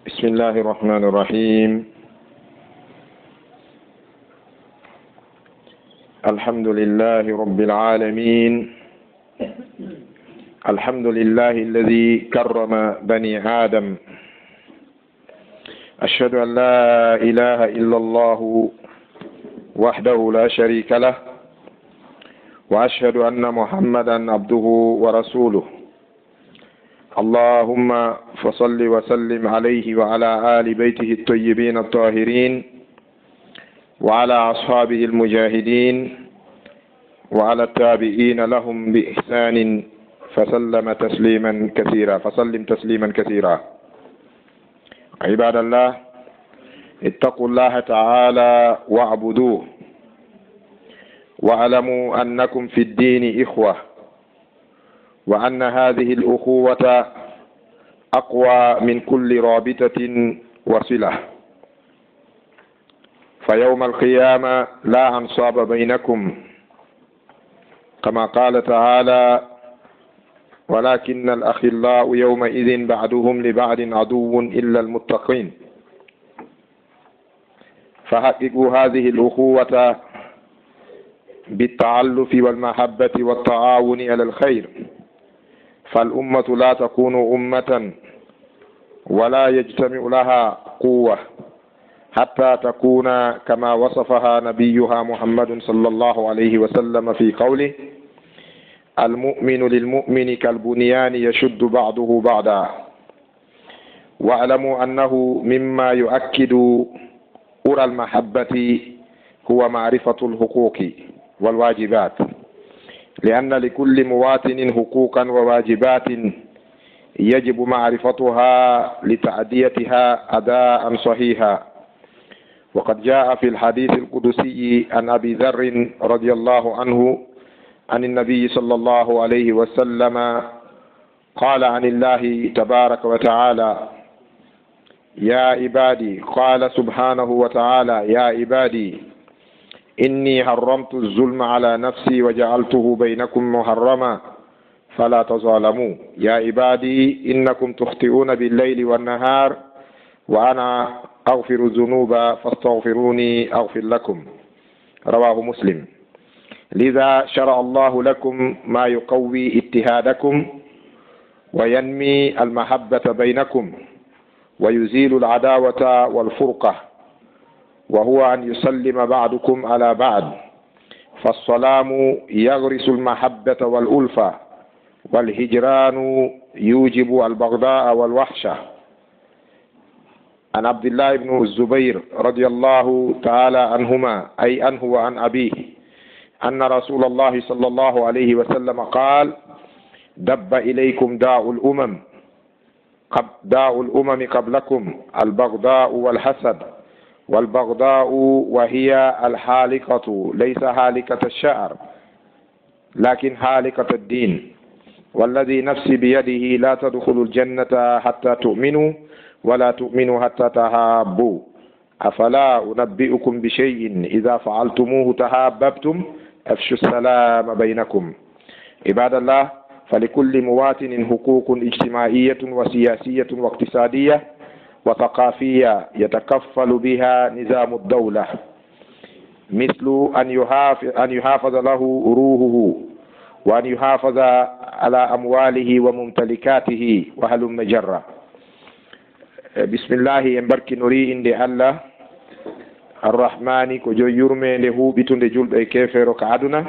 بسم الله الرحمن الرحيم. الحمد لله رب العالمين. الحمد لله الذي كرم بني آدم. أشهد أن لا إله إلا الله وحده لا شريك له، وأشهد أن محمدا عبده ورسوله. اللهم فصل وسلم عليه وعلى آل بيته الطيبين الطاهرين وعلى أصحابه المجاهدين وعلى التابعين لهم بإحسان فسلم تسليما كثيرا. عباد الله، اتقوا الله تعالى واعبدوه، واعلموا أنكم في الدين إخوة، وأن هذه الأخوة أقوى من كل رابطة وصلة. فيوم القيامة لا أنصاب بينكم، كما قال تعالى: ولكن الأخلاء يومئذ بعضهم لبعض عدو إلا المتقين. فحققوا هذه الأخوة بالتعلف والمحبة والتعاون على الخير، فالأمة لا تكون أمة ولا يجتمع لها قوة حتى تكون كما وصفها نبيها محمد صلى الله عليه وسلم في قوله: المؤمن للمؤمن كالبنيان يشد بعضه بعضا. واعلموا أنه مما يؤكد أرى المحبة هو معرفة الحقوق والواجبات، لأن لكل مواطن حقوقا وواجبات يجب معرفتها لتأديتها أداء صحيحا. وقد جاء في الحديث القدسي عن أبي ذر رضي الله عنه عن النبي صلى الله عليه وسلم قال عن الله تبارك وتعالى: يا عبادي، قال سبحانه وتعالى: يا عبادي إني حرمت الظلم على نفسي وجعلته بينكم محرما فلا تظالموا. يا عبادي إنكم تخطئون بالليل والنهار وأنا أغفر الذنوب فاستغفروني أغفر لكم. رواه مسلم. لذا شرع الله لكم ما يقوي اجتهادكم وينمي المحبة بينكم ويزيل العداوة والفرقة، وهو أن يسلم بعضكم على بعض، فالسلام يغرس المحبة والألفة، والهجران يوجب البغضاء والوحشة. عن عبد الله بن الزبير رضي الله تعالى عنهما، أي عنه وعن أبيه، أن رسول الله صلى الله عليه وسلم قال: دب إليكم داء الأمم قبلكم، البغضاء والحسد. والبغضاء وهي الحالقة، ليس حالقة الشعر لكن حالقة الدين. والذي نفسي بيده لا تدخلوا الجنة حتى تؤمنوا ولا تؤمنوا حتى تحابوا. أفلا أنبئكم بشيء إذا فعلتموه تحاببتم أفشوا السلام بينكم. عباد الله، فلكل مواطن حقوق اجتماعية وسياسية واقتصادية وثقافية يتكفل بها نظام الدولة، مثل أن يحافظ له روحه، وأن يحافظ على أمواله وممتلكاته وهلم جرة. بسم الله ينبرك نري إن الله الرحمن كجو يرمي له بتون جلد كيفر كعدنا،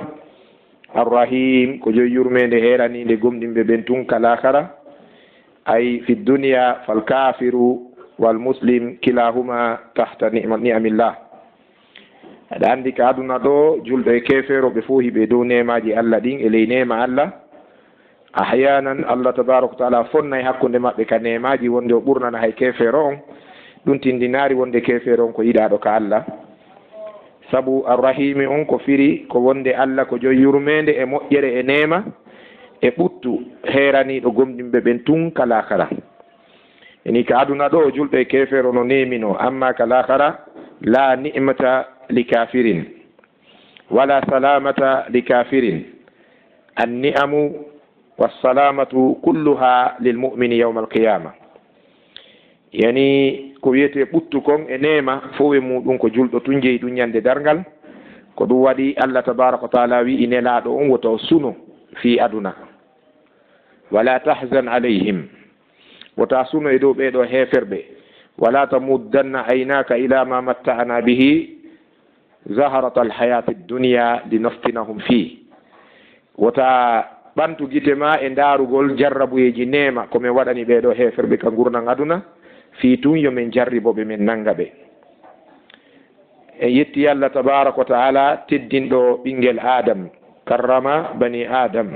الرحيم كجو يرمي لهيراني لقوم ببنتون كالآخرة، أي في الدنيا فالكافر والمسلم كلاهما تحت نعم الله. عندي كعدنا دو جلد كيفر بفوه بدون نعمة الله دين إلي نعمة الله. أحيانا الله تبارك وتعالى فنّا يحكم دماء بكنعمة وندي وبرنا نهاي كيفرون دون تنديناري وندي كيفرون كو يدا دوك الله sabu arrahimi on ko firi ko wonde Allah ko joy yurmende e moƴƴere e neema e ɓuttu heeraniɗo gomɗinɓe ɓen tun kalakara. eni ka aduna ɗo julɓe kefero no nemino, amma kalakara la ni'mata li kafirin wala salamata li kafirin. anni'amu wassalamatu kulluha lilmumini yawma alqiyama. yani ko wiyete ɓuttu kon e neema fowe muɗum ko julɗo tun jeeyi ɗum ñande dargal. ko ɗum waɗi Allah tabaraka wa taala wi inelaɗo on woto suno fi aduna, wala tahzan alayhim, wota suno e dow ɓeɗo heferɓe, wala tamuddanna aynaka ila ma matta'ana bihi zaharata alhayati dunya linaftinahum fi. wota ɓantu gite ma e darugol jarrabuyeji neema komin waɗani ɓeɗo heferɓe ka gurnan aduna fi tun yomin jarriboɓe min nanga ɓe. en yetti Allah tabaraka wa taala teddinɗo ɓinguel adam, karrama bani adam.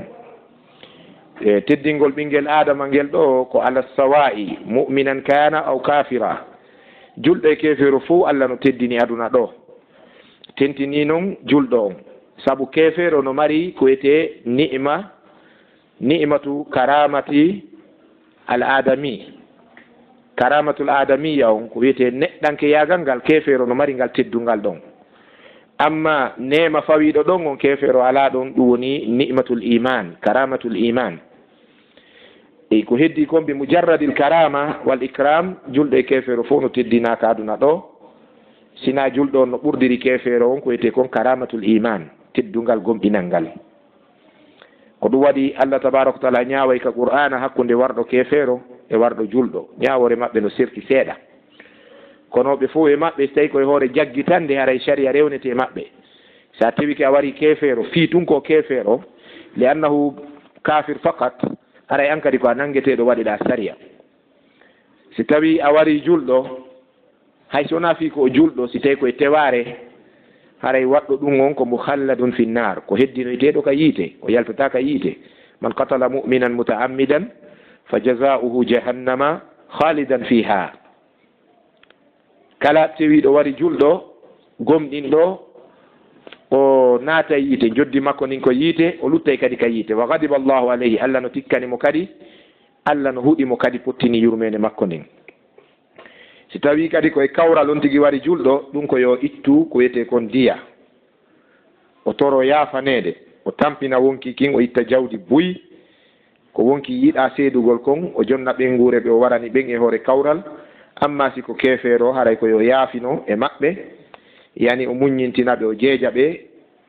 teddingol ɓinguel adama ngel ɗo ko ala sawa'i, mu'minan kana aw kafira. julɗo e kefero fo Allah no teddini aduna ɗo, tentini noon julɗo on, sabu kefero no mari ko wiyete ni'matu karamati al adami. karamatul adamiya on ko wiyete neɗɗanke yagal ngal kefero no mari ngal teddungal ɗon. amma nema fawiɗo ɗon on kefero ala ɗon, ɗum woni ni'matul iman, karamatul iman. ko heddi kon bi mujarradil karama wal ikram, julɗo e kefero fof no teddinaka aduna ɗo, sina julɗo on no ɓurdiri kefero on ko wiyete kon karamatul iman, teddungal gomɗinal ngal. ko ɗum waɗi Allah tabaraka wa taala ñaway ka qur'ana hakkunde warɗo kefero e warɗo julɗo, ñawore maɓɓe no serti seeɗa. kono ɓe fof e maɓɓe so tawi koye hoore jaggitande haray sharia rewnete maɓɓe. sa tawi ke a wari kefero fi tun ko kefero li annahu kafir fakat, haray an kadi ko a nangueteɗo waɗiɗa sharia. si tawi a wari julɗo, hay so wona fi ko o julɗo, si tawi koye teware, haray waɗɗo ɗum on ko mukhalladun fi nnar, ko heddinoyteɗo ka yiite, o yaltata ka yiite. man qatala mu'minan mutaammidan fa jazauhu jahannama khalidan fiha. kala tewiɗo wari julɗo gomɗinɗo o naata yiite, joddi makko nin ko yiite, o luttay kadi ka yiite. wa ghadiba Allahu alayhi, Allah no tikkanimo kadi, Allah no huɗimo kadi pottini yurmede makko nin. si tawi kadi koye kawral on tigi wari julɗo, ɗum ko yo ittu ko wiyete kon diya, o toro yafanede, o tampina wonki kin, o itta jawdi buy ko wonki yiɗa seedugol kon, o jonna ɓengure ɓe o warani ɓen e hoore kawral. amma si ko kefero, haray ko yo yaafino e maɓɓe, yani o muññintinaɓe, o jeeja ɓe,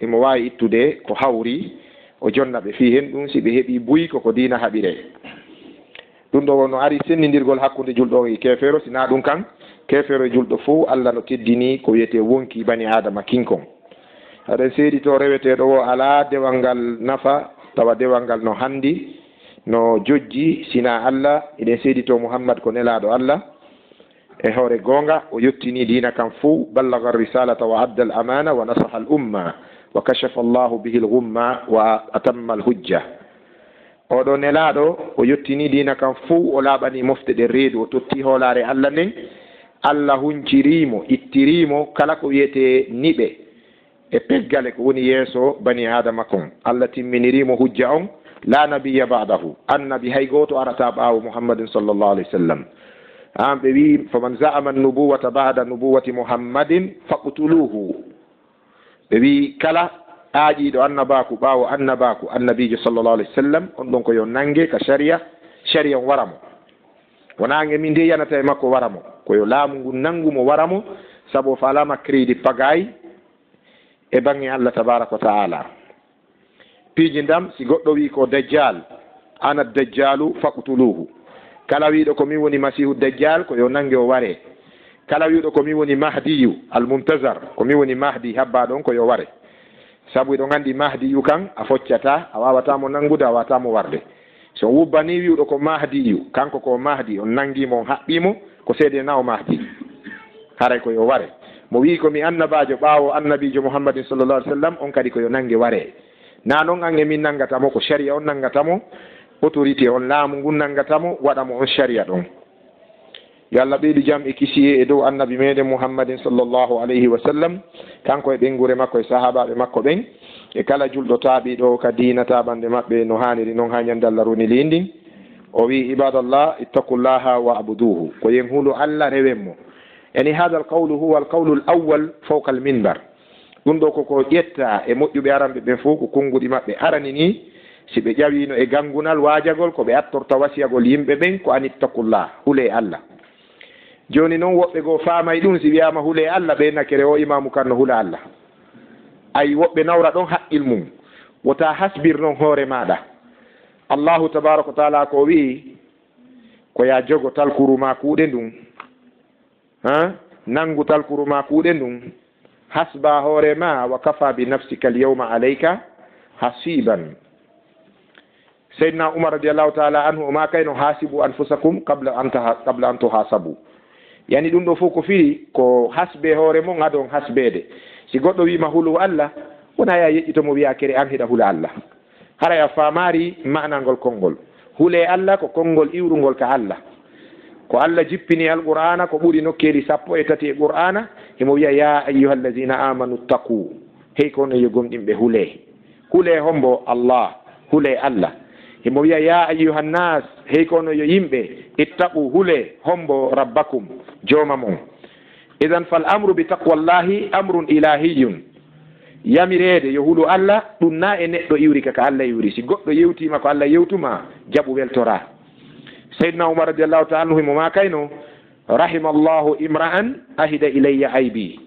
emo wawi ittude ko hawri, o jonna ɓe fi hen ɗum. si ɓe heeɓi buy koko dina haɓire. ɗum ɗo no ari sennidirgol hakkude julɗo e kefero. sina ɗum kan kefero e julɗo fo Allah no teddini ko wiyete wonki bani adama kinkon. haɗen seedi to reweteɗo o ala dewal ngal nafa, tawa dewal ngal no handi no jojji, sina Allah. eɗen seedi to Muhammad ko nelaɗo Allah e hoore gonga, o yettini dina kan fo, ballaga risalata wa adda al amana wa nasaha al umma wa kashafa Allahu bihi al ghumma wa atamma al hujja. oɗo nelaɗo o yettini dina kan fo, o laaɓani mofte ɗe reedu, o totti hoolare Allah nden. Allah huncirimo, ittirimo kala ko wiyete niɓe e peggale ko woni yeeso bani adama kon. Allah timminirimo hujja on, la nabiya ba'dahu, annabi hay goto arata ɓaawo Muhammadin sallallahu alayhi wa sallam. ɓe wi faman za'ama nubuwata ba'da nubuwati muhammadin faqtuluhu. ɓe wi kala aaƴiɗo annabaku ɓaawo annabaku annabijo sallallahu alayhi wa sallam on ɗon ko yo nange ka sharia on wara mo wonange min de yanata e makko wara mo koyo laamu ngu nangumo wara mo sabu falama crédit pagay e bange Allah tabaraka wa taala. piiji ndam si goɗɗo wi ko dajjal ana dajjalu faqtuluhu. kala wiɗo ko min woni masihu dajjal ko yo nange o ware. kala wiɗo ko min woni mahdiyu almuntazar ko min woni mahdi habba ɗon ko yo ware. sabu iɗo gandi mahdiyu kan a foccata a wawatamo nangude a wawatamo warde. so wubbani wiwɗo ko mahdiyu kanko ko mahdi on nangimo on haɓɓimo ko seede na o mahdi haray ko yo ware. mo wi komi annabajo ɓaawo annabijo muhammadin sallallahu alaihi wasallam on kadi ko yo nange ware. na noon an e min nangatamo ko sharia on nangatamo autorité on laamu ngun nangatamo waɗamo on sharia ɗon. yo Allah ɓeydu jam e kisiye e dow annabi meɗen muhammadin sallallahu alayhi wa sallam kanko e ɓengure makko e sahabaɓe makko ɓen e kala julɗo taaɓiɗo ka dinata ɓande maɓɓe no haniri noon ha ñande Allah runi lindin. o wi ibadallah ittaqullaha wa abuduhu ko yen huulo Allah rewenmo. yani hada al qawlu huwa al qawlu al awwal fawqa al minbar. ɗum ɗo koko ƴetta e moƴƴuɓe aranɓe ɓen fof ko konnguɗi maɓɓe arani ni si ɓe ƴawino e gangunal waajagol ko ɓe attorta wasiyagol yimɓe ɓen ko an ittaqullah hule Allah. joni noon woɓɓe goo faamay ɗum si wiyama hule Allah ɓe nakere o imamu kan no hula Allah. ay woɓɓe nawra ɗon haqqil mum wota hasbir noon hoore maɗa. allahu tabaraka wa taala ko wi ko ya jogo talkuru ma kuuɗe ndun nangu talkuru ma kuuɗe ndun hasba hoore ma wa kafa bi nafsika al yawma alayka hasiban. seydna umar radiallahu taala anhu o ma kayno hasibu anfusakum qabla an tuhasabu. yani ɗum ɗo fof ko firi ko hasbe hoore mon aɗon hasbede. si goɗɗo wima hulu Allah wona ya yeƴƴitomo wiya kere an hiɗa hula Allah. hara ya famari manangol konngol hule Allah ko konngol iwrugol ka Allah ko Allah jippini alqur'ana ko ɓuri nokkeli 13 e qur'ana himo wiya ya ayyuha allazina amanu ttaqu hey kono yo gomɗinɓe hule hombo Allah hule Allah. himo wiya ya ayyuha nnas hey kono yo yimɓe ittaqu hule hombo rabbakum jooma mon. idan fal amru bi taqwallahi amrun ilahiyun. yamirede yo hulu Allah ɗum na e neɗɗo iwrika ka Allah iwri. si goɗɗo yewtima ko Allah yewtuma jaɓu weltora. seydna umar radiallahu taala anhu himo ma kayno rahimallahu imra'an ahida ilayya aybi.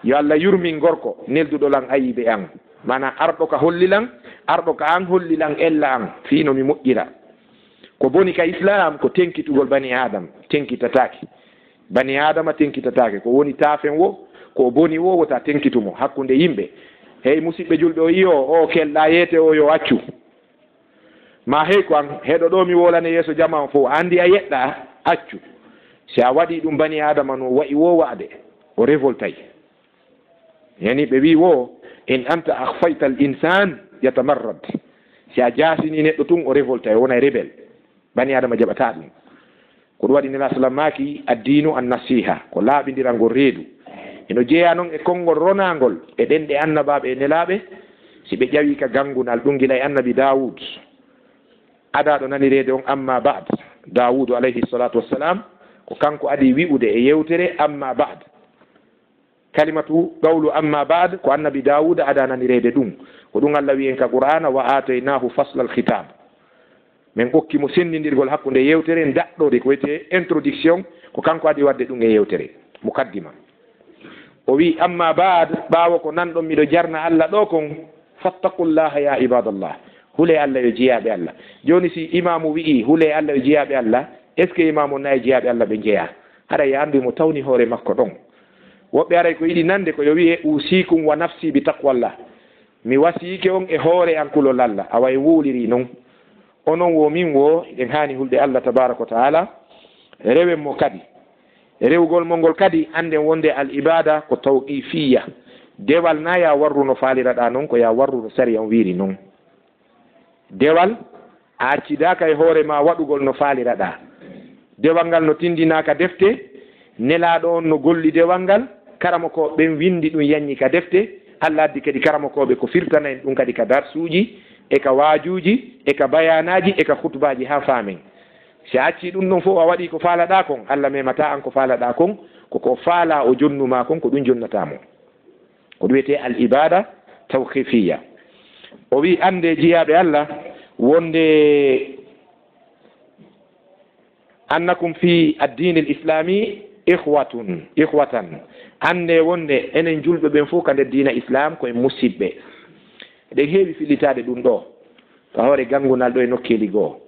yo Allah yurmin gorko nelduɗolan ayibe an mana arɗo ka hollilan arɗo ka an hollilan ella an fiino mi moƴƴira. ko boni ka islam ko tenkitugol bani adam tenkitatake. bani adama tenkitatake ko woni taafen wo ko boni wo wota tenkitumo hakkunde yimɓe. hey musidɓe julɓe o yiyo o kelɗa yeete o yo accu ma hey ko an heɗo ɗo mi wolane yeeso jama o fof andi a yeɗɗa accu. si a waɗi ɗum bani adama no wayi wo waɗe o révoltay. yani ɓe wi wo in anta akhfayta al insan yatamarrad. si a jasini neɗɗo tun o révoltay wona rebel. bani adama jaɓata ɗum. ko ɗum waɗi nela sallam maki addinu an nasiha ko laaɓidirangol reedu. eno jeeya noon e konngol ronagol e ɗenɗe annabaɓe e nelaɓe. si ɓe ƴawi ka gangunal ɗum gila e annabi Dawud adaɗo nanirede on amma ba'd. Dawudu alayhi salatu wassalam ko kanko adi wi'ude e yewtere amma ba'd. kalimatu qawlu amma ba'd ko annabi Dawud ada nanirede ɗum ko ɗum Allah wi'en ka qur'ana wa ataynahu fasla al khitab. min kokki mo sendidirgol hakkunde yewtere daɗɗode ko wiyete introduction ko kanko adi wadde ɗum e yewtere mukaddima. o wi amma ba'd ɓaawo ko nanɗon miɗo jarna Allah ɗo kon fattaqullaha ya ibadallah hule Allah yo jeeyaɓe Allah. joni si imamu wi'i hule Allah yo jeeyaɓe Allah est ce que imamu nayi jeeyaɓe Allah ɓe jeeya haɗa ya andu mo tawni hoore makko ɗon. woɓɓe aray ko yiɗi nande ko yo wiye usikum wa nafsi bi taqwallah. mi wasiyike on e hoore an kulol Allah awa e wuuliri noon onon wo min wo en hani hulde Allah tabaraka wa taala rewen mo kadi rewgol mo ngol kadi anden wonde al ibada ko tawqifiya. dewal na ya warru no faliraɗa noon ko ya warru no sari on wiiri noon. dewal a accidaka e hoore ma waɗugol no faliraɗa. dewal ngal no tindinaka defte nelaɗo on no golli dewal ngal karama ko ɓen windi ɗum yanñi ka defte. Allah addi kadi karama koɓe ko firtana en ɗum kadi ka darsuji e ka waajuji e ka bayanaji e ka khutbaji ha famen. si acci ɗum ɗon fof a waɗi ko faalaɗa kon Allah memata an ko faalaɗa kon koko faala o jonnuma kon ko ɗum jonnatamo ko ɗum wiyete al ibada tawqifiya o wi ande jiyaɓe Allah wonde annakum fi addini l islami ihwatan ande wonde enen julɓe ɓen fof ka nder dina islam koye musidɓe eɗen heewi fillitade ɗum ɗo to hoore gangunal ɗo e nokkeli goo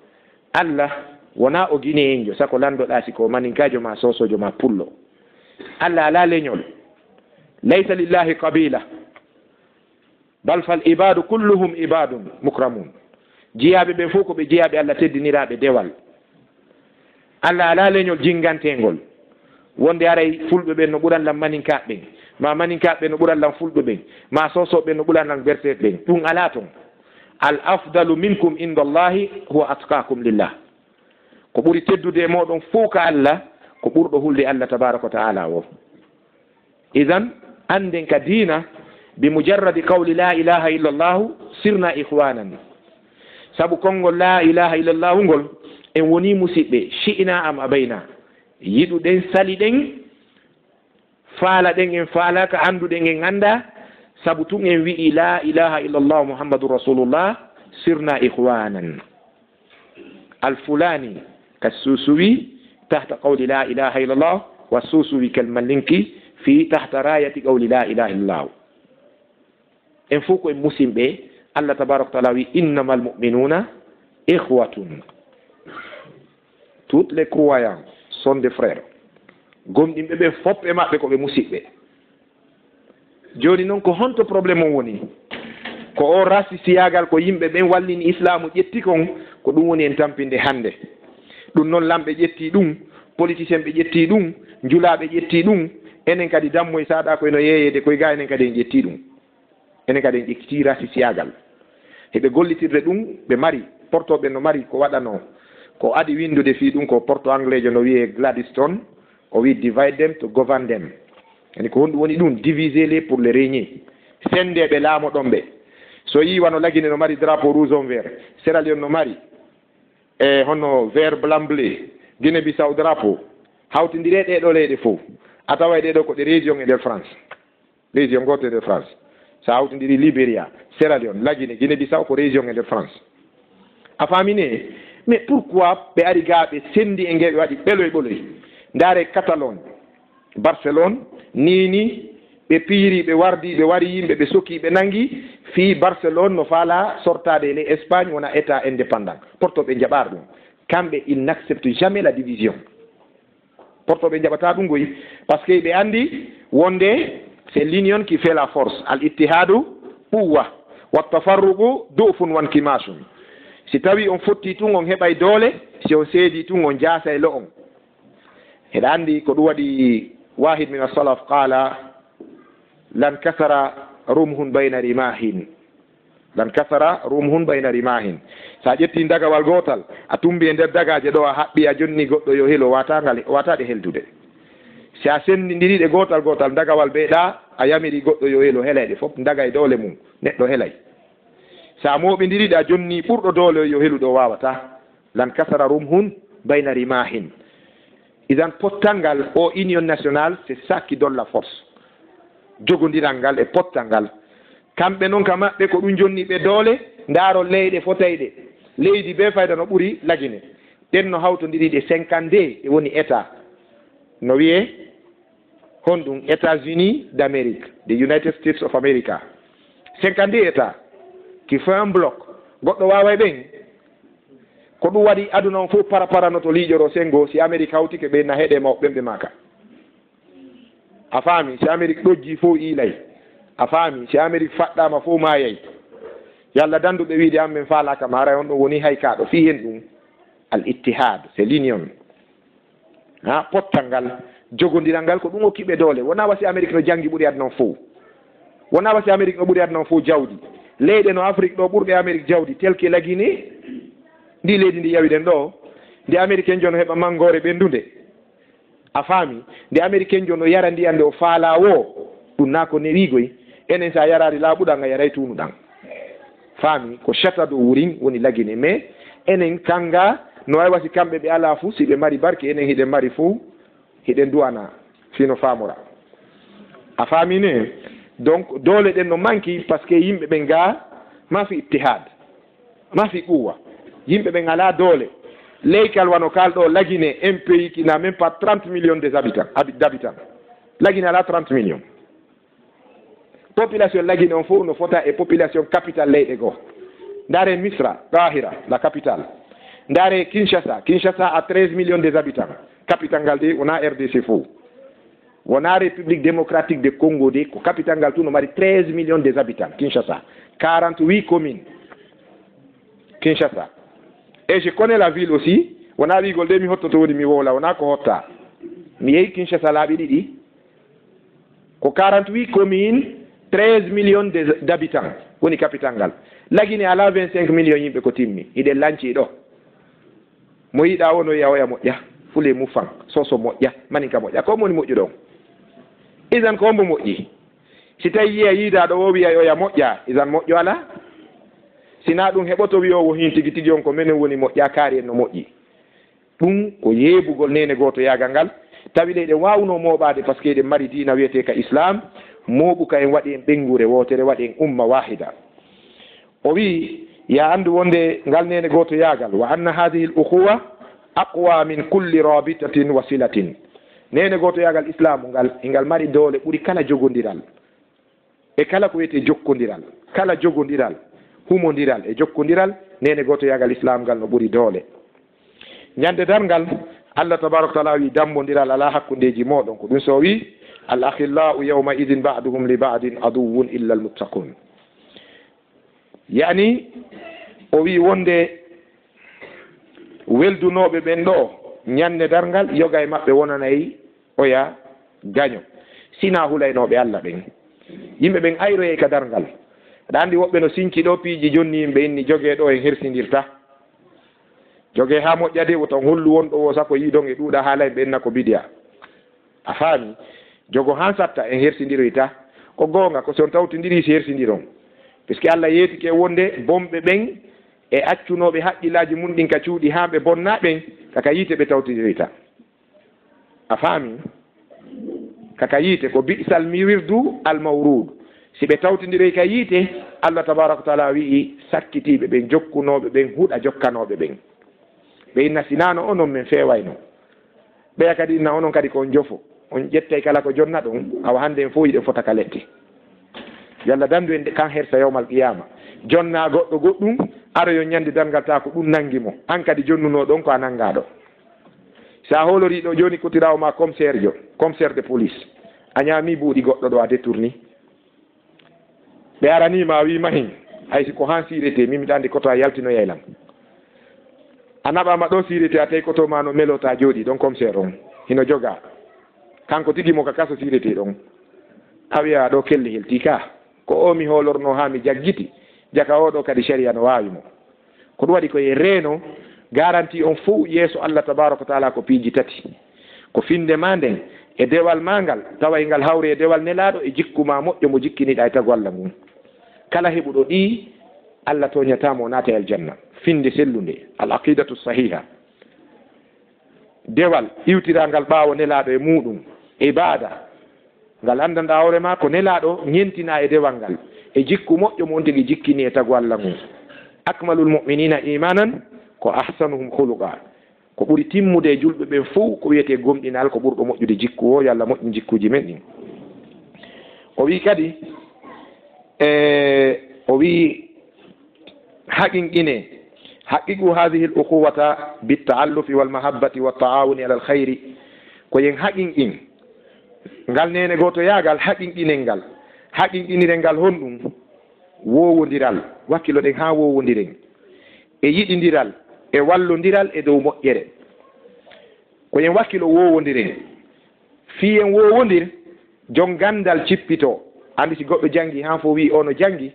Allah wona o guinéenjo sako landoɗa siko maninkajo ma sosojo ma pullo Allah ala leñol laysa lillahi qabila bal fal ibadu kulluhum ibadun mukramun jiyaɓe ɓen fof ko ɓe jiyaɓe Allah teddiniraɓe dewal Allah ala leñol jingantengol wonde aray fulɓe ɓen no ɓurallam maninkaɓe ɓen ma maninkaɓe no ɓurallam fulɓe ɓen ma sosoɓe no ɓurallam berset ɓen ɗum ala toon al afdalu minkum inda allahi huwa atqakum lillah ko ɓuri teddude e moɗon fof ka Allah ko ɓurɗo hulde Allah tabaraka wa taala o idan anden ka dina bi mujarradi qawli la ilaha illa llahu sirna ihwanan saabu konngol la ilaha illa llahu ngol en woni musidɓe shi'na am abayna yiɗuɗen saliɗen faala ɗen en faalaka annduɗen en annda sabu tun en wi'i la ilaha illa llahu muhammadu rasulullah sirna ihwanan alfulani kassusuwi tahta qawli la ilaha illa llah wassusuwi kalmallinki fi tahta rayati qawli la ilaha illa llahu en fof ko en musimɓe Allah tabaraka wa taala wi innama almuminuna ihwatun toutes les croyants sont des frères gomɗinɓe ɓe fof e maɓɓe ko ɓe musidɓe joni noon ko honto probléme o woni ko o rasisiyagal ko yimɓe ɓen wallini islamu ƴetti kon ko ɗum woni en tampinde hannde ɗum noon lamɓe ƴetti ɗum politicien ɓe ƴetti ɗum julaɓe ƴetti ɗum enen kadi dammoye saɗa koyno yeyede koye ga enen kadi en ƴetti ɗum enen kadi en ƴetti rasisiyagal heɓe gollitirde ɗum ɓe mari portoɓe no mari ko waɗano ko adi windude fi ɗum ko porto anglais jo no wiye Gladstone o wi divide them to govern them yani ko honɗum woni ɗum diviser les pour les régner sendeɓe laamoɗon ɓe so yi wano lagine no mari drapeau rouge on vert Sierra Leone no mari e hono vert blanc bleu Guinée Bissau drapeau hawtidire ɗeɗo leyɗe fof a tawa ɗeɗo ko ɗe région e nder France région goto e nder France so hawtidiri Libéria Sierra Leone lagine Guinée Bissau ko région e nder France a famine mais pourquoi ɓe ari ga ɓe sendi e ngeɓe waɗi ɓeloy ɓoloy ndaare Catalogne Barcelone nini ɓe piiri ɓe wardi ɓe wari yimɓe ɓe soki ɓe nangi fi Barcelone no faala sortade les Espagne wona état indépendant portoɓe jaɓar ɗum kamɓe il n'accepte jamais la division portoɓe jaɓata ɗum goyi par ce que ɓe andi wonde c'est l'union qui fait la force al ittihadu quwwa wa tafarruqu dufun wan kimasum si tawi on fotti tun on heɓay doole si on seedi tun on jaasa e lo on heɗa andi ko ɗum waɗi wahid min as-salaf qala lan kasara rumhun bayna rimahin lan kasara rumhun bayna rimahin sa ƴetti dagawal gotal a tumbi e nder dagaje ɗo a haɓɓi a jonni goɗɗo yo helo wataɗe heldude si a sendidiriɗe gotal gotal dagawal ɓeeɗa a yamiri goɗɗo yo helo helayɗe fof daga e doole mum neɗɗo helay sa moɓidiriɗe a jonni ɓurɗo doole yo heluɗo wawata lan kasara rumhun bayna rimahin idan pottal ngal o union nationale c'est ça qui donne la force jogodiral ngal e pottal ngal kamɓe noon ka maɓɓe ko ɗum jonni ɓe doole ndaaro leyɗe fotayɗe leydi be fayda no ɓuri lagine ɗen no hawtodiriɗe 52 e woni état no wiye honɗum États-Unis d'Amérique the United States of America 52 état qui fait un bloc goɗɗo wawa ɓen ko ɗum waɗi aduna on fof paraparano to liiƴoro sengo si Amérique hawtike ɓe na heeɗe mawɓe maka a faami si Amérique ɗojji fof iilay a faami si Amérique faɗɗama fof mayay yalla danduɓe wiide an min faalaka ma ara on ɗo woni hay kaɗo fi hen ɗum al ittihad c'est l'union ha pottal ngal jogodiral ngal ko ɗum hokkiɓe doole wona wasi Amérique no janggi ɓuuri aduna on fof wona wasi Amérique no ɓuuri aduna on fof jawdi leyɗe no Afrique ɗo ɓurɓe Amérique jawdi tel que lagine ndi leydi ndi yawiɗen ɗo nde américain jo no heɓa mangore ɓendude a faami nde américain jo no yara ndiyande o faala wo ɗum na ko nerigoy enen sa yarari laaɓuɗan a yaray tunuɗan faami ko chata dow wurin woni lagine mais enen kanga no way wasi kamɓe ɓe ala fuu si ɓe mari barke enen hiɗen mari fuu hiɗen duwana fino famora a famine. Donc dole ɗen no manki par ce que yimɓe ɓen ga mafi ittihad mafi quwa yimɓe ɓen ala dole leykal wano kalɗo lagine un pays qui n'a même pas 30 millions d'habitants lagine ala 30 millions population lagine on fof no fota e population capitale leyɗe goo. Ndare Misra Qahira la capitale, ndare Kinshasa a 13 millions d'habitants capitale ngal de wona RDC fof wona République démocratique de Congo de ko capitale ngal tout no mari 13 millions d'habitants. Kinshasa 48 communes Kinshasa. Et je connais la ville aussi. On a rigolé mi hotto to woni mi wola wona ko hotta mi yehi Kinshasa laaɓi ɗiɗi ko 48 communes 13 millions d'habitants woni capitale ngal. Lagine ala 25 millions yimɓe ko timmi hiɗen lanci ɗo mo yiɗa wono yiya oya moƴƴa fule mufan soso moƴƴa maninka moƴƴa ko moni moƴƴu ɗon isan ko ombo moƴƴi si tawi yiya yiida ɗo o wiya oya moƴƴa isan moƴƴo ala sina ɗum heɓoto wiyowo hin tigi tigi on ko minen woni moƴƴa kaari en no moƴƴi ɗum ko yeebugol nene goto yagal ngal tawi ɗe ɗen wawno moɓade par ce que eɗen mari dina wiyete ka islam moɓuka en waɗi en ɓengure wotere waɗi en umma wahida. O wi ya andu wonde ngal nene goto yagal wa anna hadihi l ukhuwa aqwa min kulli rabitatin wa silatin. Nene goto yagal islamu ngal mari dole ɓuri kala jogodiral e kala ko wiyete jokkodiral kala jogodiral humodiral e jokkodiral nene goto yagal islam ngal no ɓuri dole. Ñande dargal Allah tabaraka taala wi dambodiral ala hakkudeji moɗon ko ɗum so wi al akhillau yawma idin ba'duhum li ba'din aduwwun illa al muttaqun. Yani o wi wonde weldunoɓe ɓen ɗo ñande dargal yoga e maɓɓe wonanayi oya gaño sina hulaynoɓe Allah ɓen yimɓe ɓen ayroye ka dargal. Aɗa andi woɓɓe no sinci ɗo piiji jonni yimɓe inni jogue ɗo en hersidirta jogue ha moƴƴade woton hullu wonɗo o sappo yidon e ɗuuɗa haala en ɓenna ko bidiya a faami jogo han satta en hersidiroyta ko goonga ko son tawtidiri si hersidiron puisque Allah yeetike wonde bomɓe ɓen e accunoɓe haqqillaji mum ɗin ka cuuɗi ha ɓe bonna ɓen kaka yiite ɓe tawtidiroyta a faami kaka yiite ko bi'sal miwirdu al mawrud si ɓe tawtidiroy ka yiite Allah tabaraka wa taala wi'i sakkitiɓe ɓen jokkunoɓe ɓen huuɗa jokkanoɓe ɓen ɓe inna sinano onon min fewayno ɓeya kadi inna onon kadi kon jofo on ƴettay kala ko jonna ɗon awa hande en fof yiɗen fota ka lette yalla dandu en kan hersa yawmal qiyama jonna goɗɗo goɗɗum ara yo ñande dargal ta ko ɗum nangimo an kadi jonnuno ɗon ko a nangaɗo sa holoriɗo joni kotirawo ma commissaire de police a ñaami buuɗi goɗɗo ɗo a détourni ɓe aranima wima hen haysi ko han sirete mimi andi koto a yaltino yaylam a naɓama ɗo sirete a tawi koto ma no melota jooɗi ɗon commissaire on hino joga kanko tigi mo ka kaso sirete ɗon a wiya ɗo kelli helti ka ko o mi holorno ha mi jaggiti jaka oɗo kadi sharia no wawimo ko ɗum waɗi koye reeno garanti on fou yeeso Allah tabaraka wa taala ko piiji tati ko finde ma nden e dewal ma ngal taway ngal hawri e dewal nelaɗo e jikkuma moƴƴo mo jikkiniɗa e tago Allah ngun kala heɓuɗo ɗi Allah toñatamo naata e aljanna finde sellude al aqidatu sahiha dewal iwtirangal ɓaawo nelaɗo e muɗum ibada ngal andanda hoorema ko nelaɗo ñentina e dewal ngal e jikku moƴƴo mo on tigi jikkini e tago Allah ngun akmalul mu'minina imanan ko ahsanuhum khuluqa ko ɓuri timmude e julɓe ɓen fou ko wiyete gomɗinal ko ɓurɗo moƴƴude jikku o yo Allah moƴƴin jikkuji men ɗin o wi kadi o wi haƙinƙine حققوا هذه الأخوة بالتعلف والمحبة والتعاون على الخير كوين حقين ngal nene goto yagal haqiqiningal haqiqinirengal honɗum wowodiral wakkilo ɗen ha wowodiren e yiɗidiral e wallodiral e dow moƴƴere koyen wakkilo wowodiren fiyen wowodir jon gandal cippito andi si goɗɗo jangi han fo wi ono jangi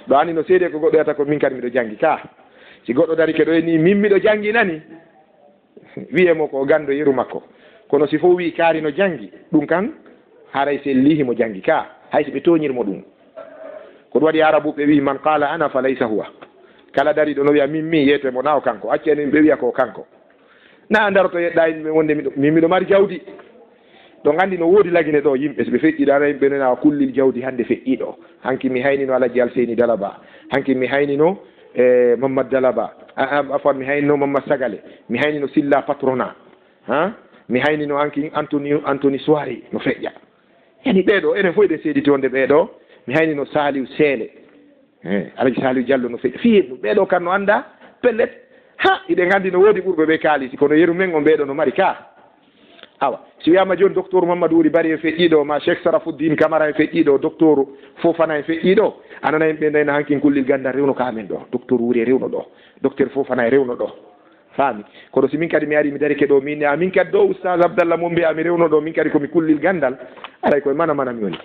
ɗo andi no seede ko goɗɗo yata ko min kadi miɗo jangi ka si goɗɗo dari ke ɗo e ni min miɗo jangi nani wiyemo ko gando yeru makko kono si fof wi kaari no jangi ɗum kan haray sellihi mo jangi ka hayso ɓe toñirmo ɗum ko ɗum waɗi arabuɓe wi man qala ana fa laysa huwa kala dari ɗo no wiya min mi yeyete mo naw kanko acceni ɓe wiya ko kanko na daroto yedda yimɓe wonde miɗo mari jawdi ɗo gandi no woodi lagine ɗo yimɓe so ɓe feƴƴiɗo ara yimɓe nona kullil jawdi hannde feƴƴiɗo hanki mi haynino alaji alseyni dalaba hanki mi haynino mamadou dalaba afan mi haynino mamadou sagale mi haynino silla patrona ha mi haynino hanki antony soiri no feƴƴa yani ɓeeɗo enen fof eɗen seediti wonde ɓeeɗo mi haynino saliou seele alaji saliou diallo no feƴƴa fiye ɗum ɓeeɗo kan no annda pellet ha iɗen gandi no woodi ɓurɓe ɓe kaalisi kono yeru men o ɓeeɗo no mari ka awa si wiyama joni docteur mamadou wuri bari en feƴƴiɗo ma cheikh sarafuddin camara en feƴƴiɗo docteur fofana en feƴƴiɗo anana yimɓe ndayno hankin kullil gandal rewno kamen ɗo docteur wuri rewno ɗo docteur fofana e rewno ɗo faami kono si min kadi mi ari mi darike ɗo min amin kadi ɗo oustaz abdallah mo mbiya mi rewno ɗo min kadi komi kullil gandal aray koye mana mi woni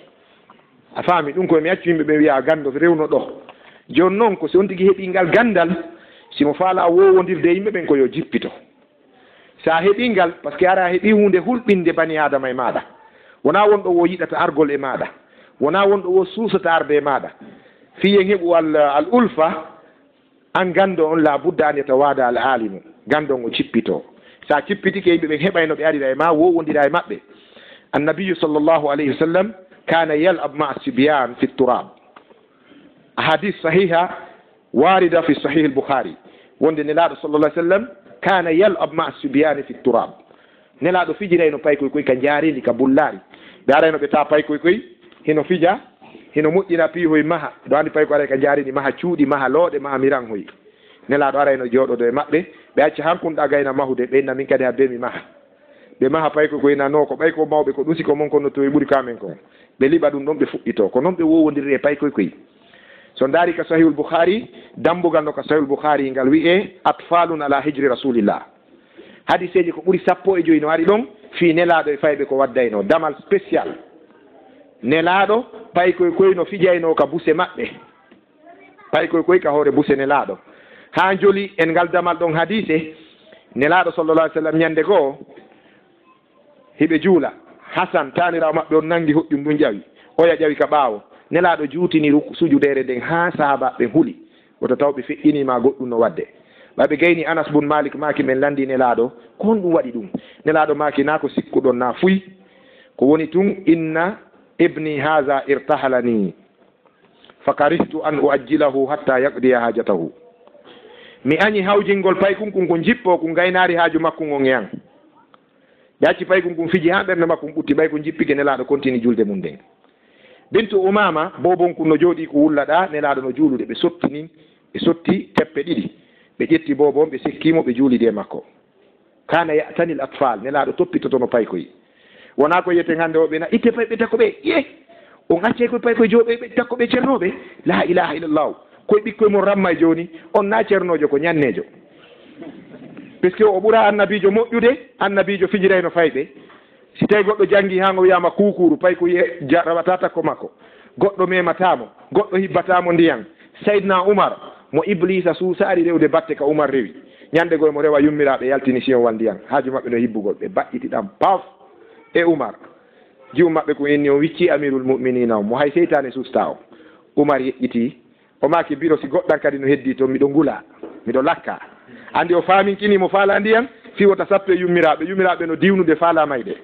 a faami ɗum koye mi accu yimɓe ɓe wiya gando rewno ɗo joni noon ko si on tigui heeɓingal gandal simo faala wowodirde yimɓe ɓen ko yo jippito sa heeɓingal par ce que ara heeɓi hunde hulɓinde bani adama e maɗa wona wonɗo wo yiɗata argol e maɗa wona wonɗo wo suusata arde e maɗa fiyen heeɓu al ulfa an gando on la budda an yeta waada al alimu gando on o cippito sa cippitike yimɓe ɓen heɓayno ɓe arira e ma wowodira e maɓɓe annabiyu sallllahu alayhi wa sallam kana yal'ab ma sibyan fi turab ahadith sahiha warida fi sahih al-bukhari wonde nelaɗo sallallah alih sallam kana yal'ab ma sibyan fi turab nelaɗo fijirayno paykoy koy ka jaaridi ka bullari ɓe arayno ɓe ta paykoy koy hino fija hino moƴƴina piihoy maha ɗo andi pay ko aray ka jaaridi maha cuuɗi maha looɗe maha miranhoy nelaɗo arayno jooɗoɗo e maɓɓe ɓe acca hankunɗa gayna mahude ɓenna min kadi ha bemi maha ɓe maha paykoy koy nano ko ɓay ko mawɓe ko ɗusi ko mon kono to e ɓuuri kamen kon ɓe liɓa ɗum ɗon ɓe fuɗɗito ko noon ɓe wowodirre paykoy koy so daari ka sahihul boukhari dambugal no ka sahihul boukhari ngal wiye atfalun ala hijri rasulillah hadiseji ko ɓuuri 15 no ari ɗon fi nelaɗo e fayɓe ko waddayno damal spécial nelaɗo paykoy koy no fijayno ka buse maɓɓe paykoy koy ka hoore buse nelaɗo ha joli en ngal damal ɗon hadise nelaɗo sallallah alih sallam ñande goo hiɓe juula hasan tanirawo maɓɓe on nangi hoƴƴum ɗum ƴawi oya ƴawi ka ɓaawo nelaɗo juutini sujudere nden ha sahaba ɓe huuli woto taw ɓe feƴƴinima goɗɗum no wadde ɓaɓe gayni anas bun malik maki men landi nelaɗo ko hon ɗum waɗi ɗum nelaɗo maki na ko sikkuɗon na fuy ko woni tun inna ibni haha irtahalani fakarihtu an uajjilahu hatta yaqdiya hajatahu mi añi hawjingol paykunkun ko jippo ko gaynari haaju makko on e an ɓe acci paykunkun fiji ha ɓernde makko ɓutti ɓay ko jippike nelaɗo continue julde mum nden bintu umama bobonkun no jooɗi ko wullaɗa nelaɗo no juulude ɓe sotti nin ɓe sotti teppe ɗiɗi ɓe ƴetti bobon ɓe sekkimo ɓe juulide makko kana yatanil atfal nelaɗo toppitotono paykoy wona ko yiyeten hannde o ɓena itte pay ɓe takko ɓe ye on acce koye pay koye jooɓe ɓe takko ɓe ceernoɓe la ilaha illallah koye ɓikkoye mon ramma e joni on na ceernojo ko ñannejo puisque o ɓuura annabijo moƴƴude annabijo fijirayno fayɓe si tawi goɗɗo janggi ha ngo wiyama kukuru pay ko rawata takko makko goɗɗo mematamo goɗɗo hibbatamo ndiyan saydna oumar mo iblisa suusari rewde batte ka oumar rewi ñande goye mo rewa yummiraɓe yaltini siyowal ndiyan haaju maɓɓe no hibbugol ɓe baƴƴiti ɗam paf e oumar jiwu maɓɓe ko inni o wicci amirul muminina o mo hay seytane susta o oumar yeƴƴiti o maki biro si goɗɗan kadi no heddi to miɗo ngula miɗo lakka andi o faaminkini mo faala ndiyan fi wota sappe yummiraɓe no diwnude faala mayɗe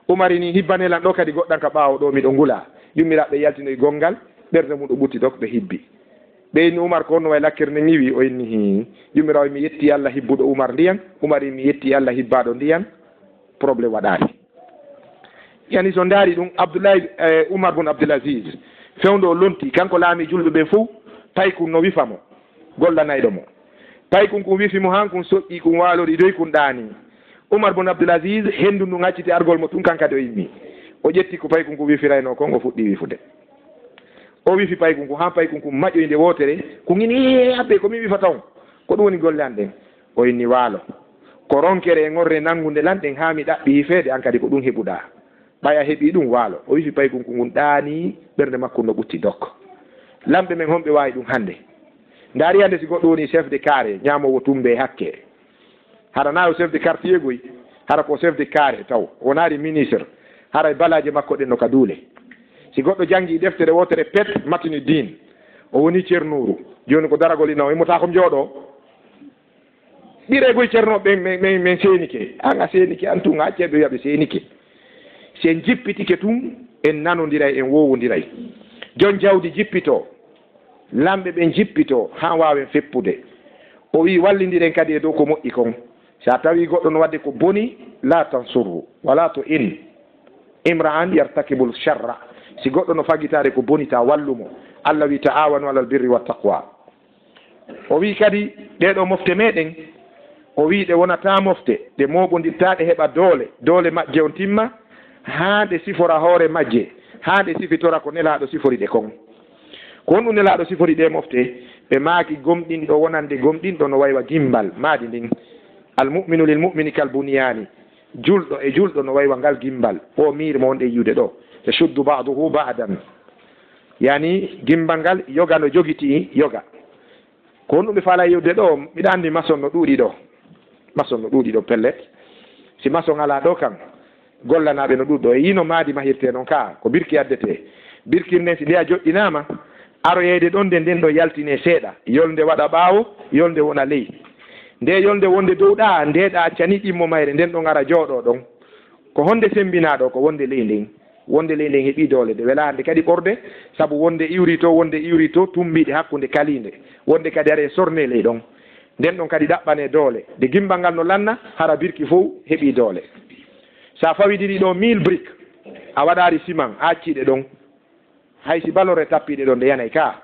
oumar ni hibbanelan ɗo kadi goɗɗan ka ɓaawo ɗo miɗo ngula yummiraɓe yaltinoye gongal ɓerde mum ɗo ɓutti dok ɓe hibbi ɓeyni oumar ko onno way lakkere ne ñiwi o inni hi yummirawo mi yetti allah hibbuɗo oumar ndiyan oumar mi yetti allah hibbaɗo ndiyan probléme waɗani yani so daari ɗum abdoullahi oumar bun abdoul asis fewndo o lonti kanko laami julɓe ɓe fou paykun no wifamo gollanayɗo mo paykun kum wifimo han kum soƴƴi kum walori doy kum ɗaani oumar bun abdoul asis henndu ndu gacciti argol mo tun kankadi o yimmi o ƴetti ko paykun kum wifirayno kon o fuɗɗi wifude o wifi paykun kum han paykun kum maƴƴoyde wotere ko gini abbe komi wifata on ko ɗum woni golle an ɗen o inni waalo ko ronkere e gorre nanngude lan ɗen ha mi ɗaɓɓi hifeede an kadi ko ɗum heɓuɗa ɓaya heeɓi ɗum waalo o wifi paykun kum ngun ɗaani ɓernde makko no ɓutti dok lamɓe men honɓe wawi ɗum hannde ndaari hannde si goɗɗo woni chef de carré ñamowo tumbe hakke hara nayo chef de quartier goy hara ko chef de carré taw wonaari ministre haray balaje makko ɗen no ka duule si goɗɗo janggi deftere wotere pet matini din o woni ceernouru joni ko daragol ina o immota ko jooɗo ɓire goy ceernoɓe min seenike an a seenike an tun acceɓe wiyaɓe seenike sen jippitike tun en nanodiray en wowodiray jon jawdi jippito lamɓe ɓen jippito ha wawen feppude o wi wallidiren kadi e dow ko moƴƴi kon sa tawi goɗɗo no wadde ko boni la tansurru wala to in imra'an yartakibul sharra si goɗɗo no fagitade ko boni ta wallumo allah wi ta'awanu alal birri wa taqwa o wi kadi ɗeɗo mofte meɗen o wi ɗe wonata mofte ɗe moɓodirtaɗe heɓa doole majje on timma ha ɗe sifora hoore majje ha ɗe sifitora ko nelaɗo sifori ɗe kon ko on ɗum nelaɗo sifori ɗe mofte ɓe maaki gomɗinɗo wonande gomɗinɗo no waywa gimbal maadi ndin almuminu lil mumini kal buniyani julɗo e julɗo no waywa ngal gimbal o miiri mo wonɗe yiwde ɗo yashuddu ba'duhu ba'dan yani gimbal ngal yoga no jogiti yoga ko on ɗum ɓe faala yiwde ɗo mbiɗa andi maçon no ɗuuɗi ɗo pellet si maçon ala ɗo kan gollanaɓe no ɗuɗɗo e yino maadi mahirte noon ka ko birki addete birkir nden si nde a joƴƴinama aroyede ɗon nde nden ɗo yaltine seeɗa yolde waɗa ɓaawo yolde wona ley nde yolde wonde dow ɗa ndeɗa accani ɗimmo mayre nden ɗon ara jooɗo ɗon ko honde sembinaɗo ko wonde ley nden heeɓi doole de welande kadi ɓorde saabu wonde iwri to tumbiɗe hakkude kalinde wonde kadi ara e sorne ley ɗon nden ɗon kadi ɗaɓɓane doole de gimbal ngal no lanna hara birki fof heeɓi doole sa fawidiri ɗo 1000 brique a waɗari ciment acciɗe ɗon haysi balore tappiɗe ɗon nde yanay ka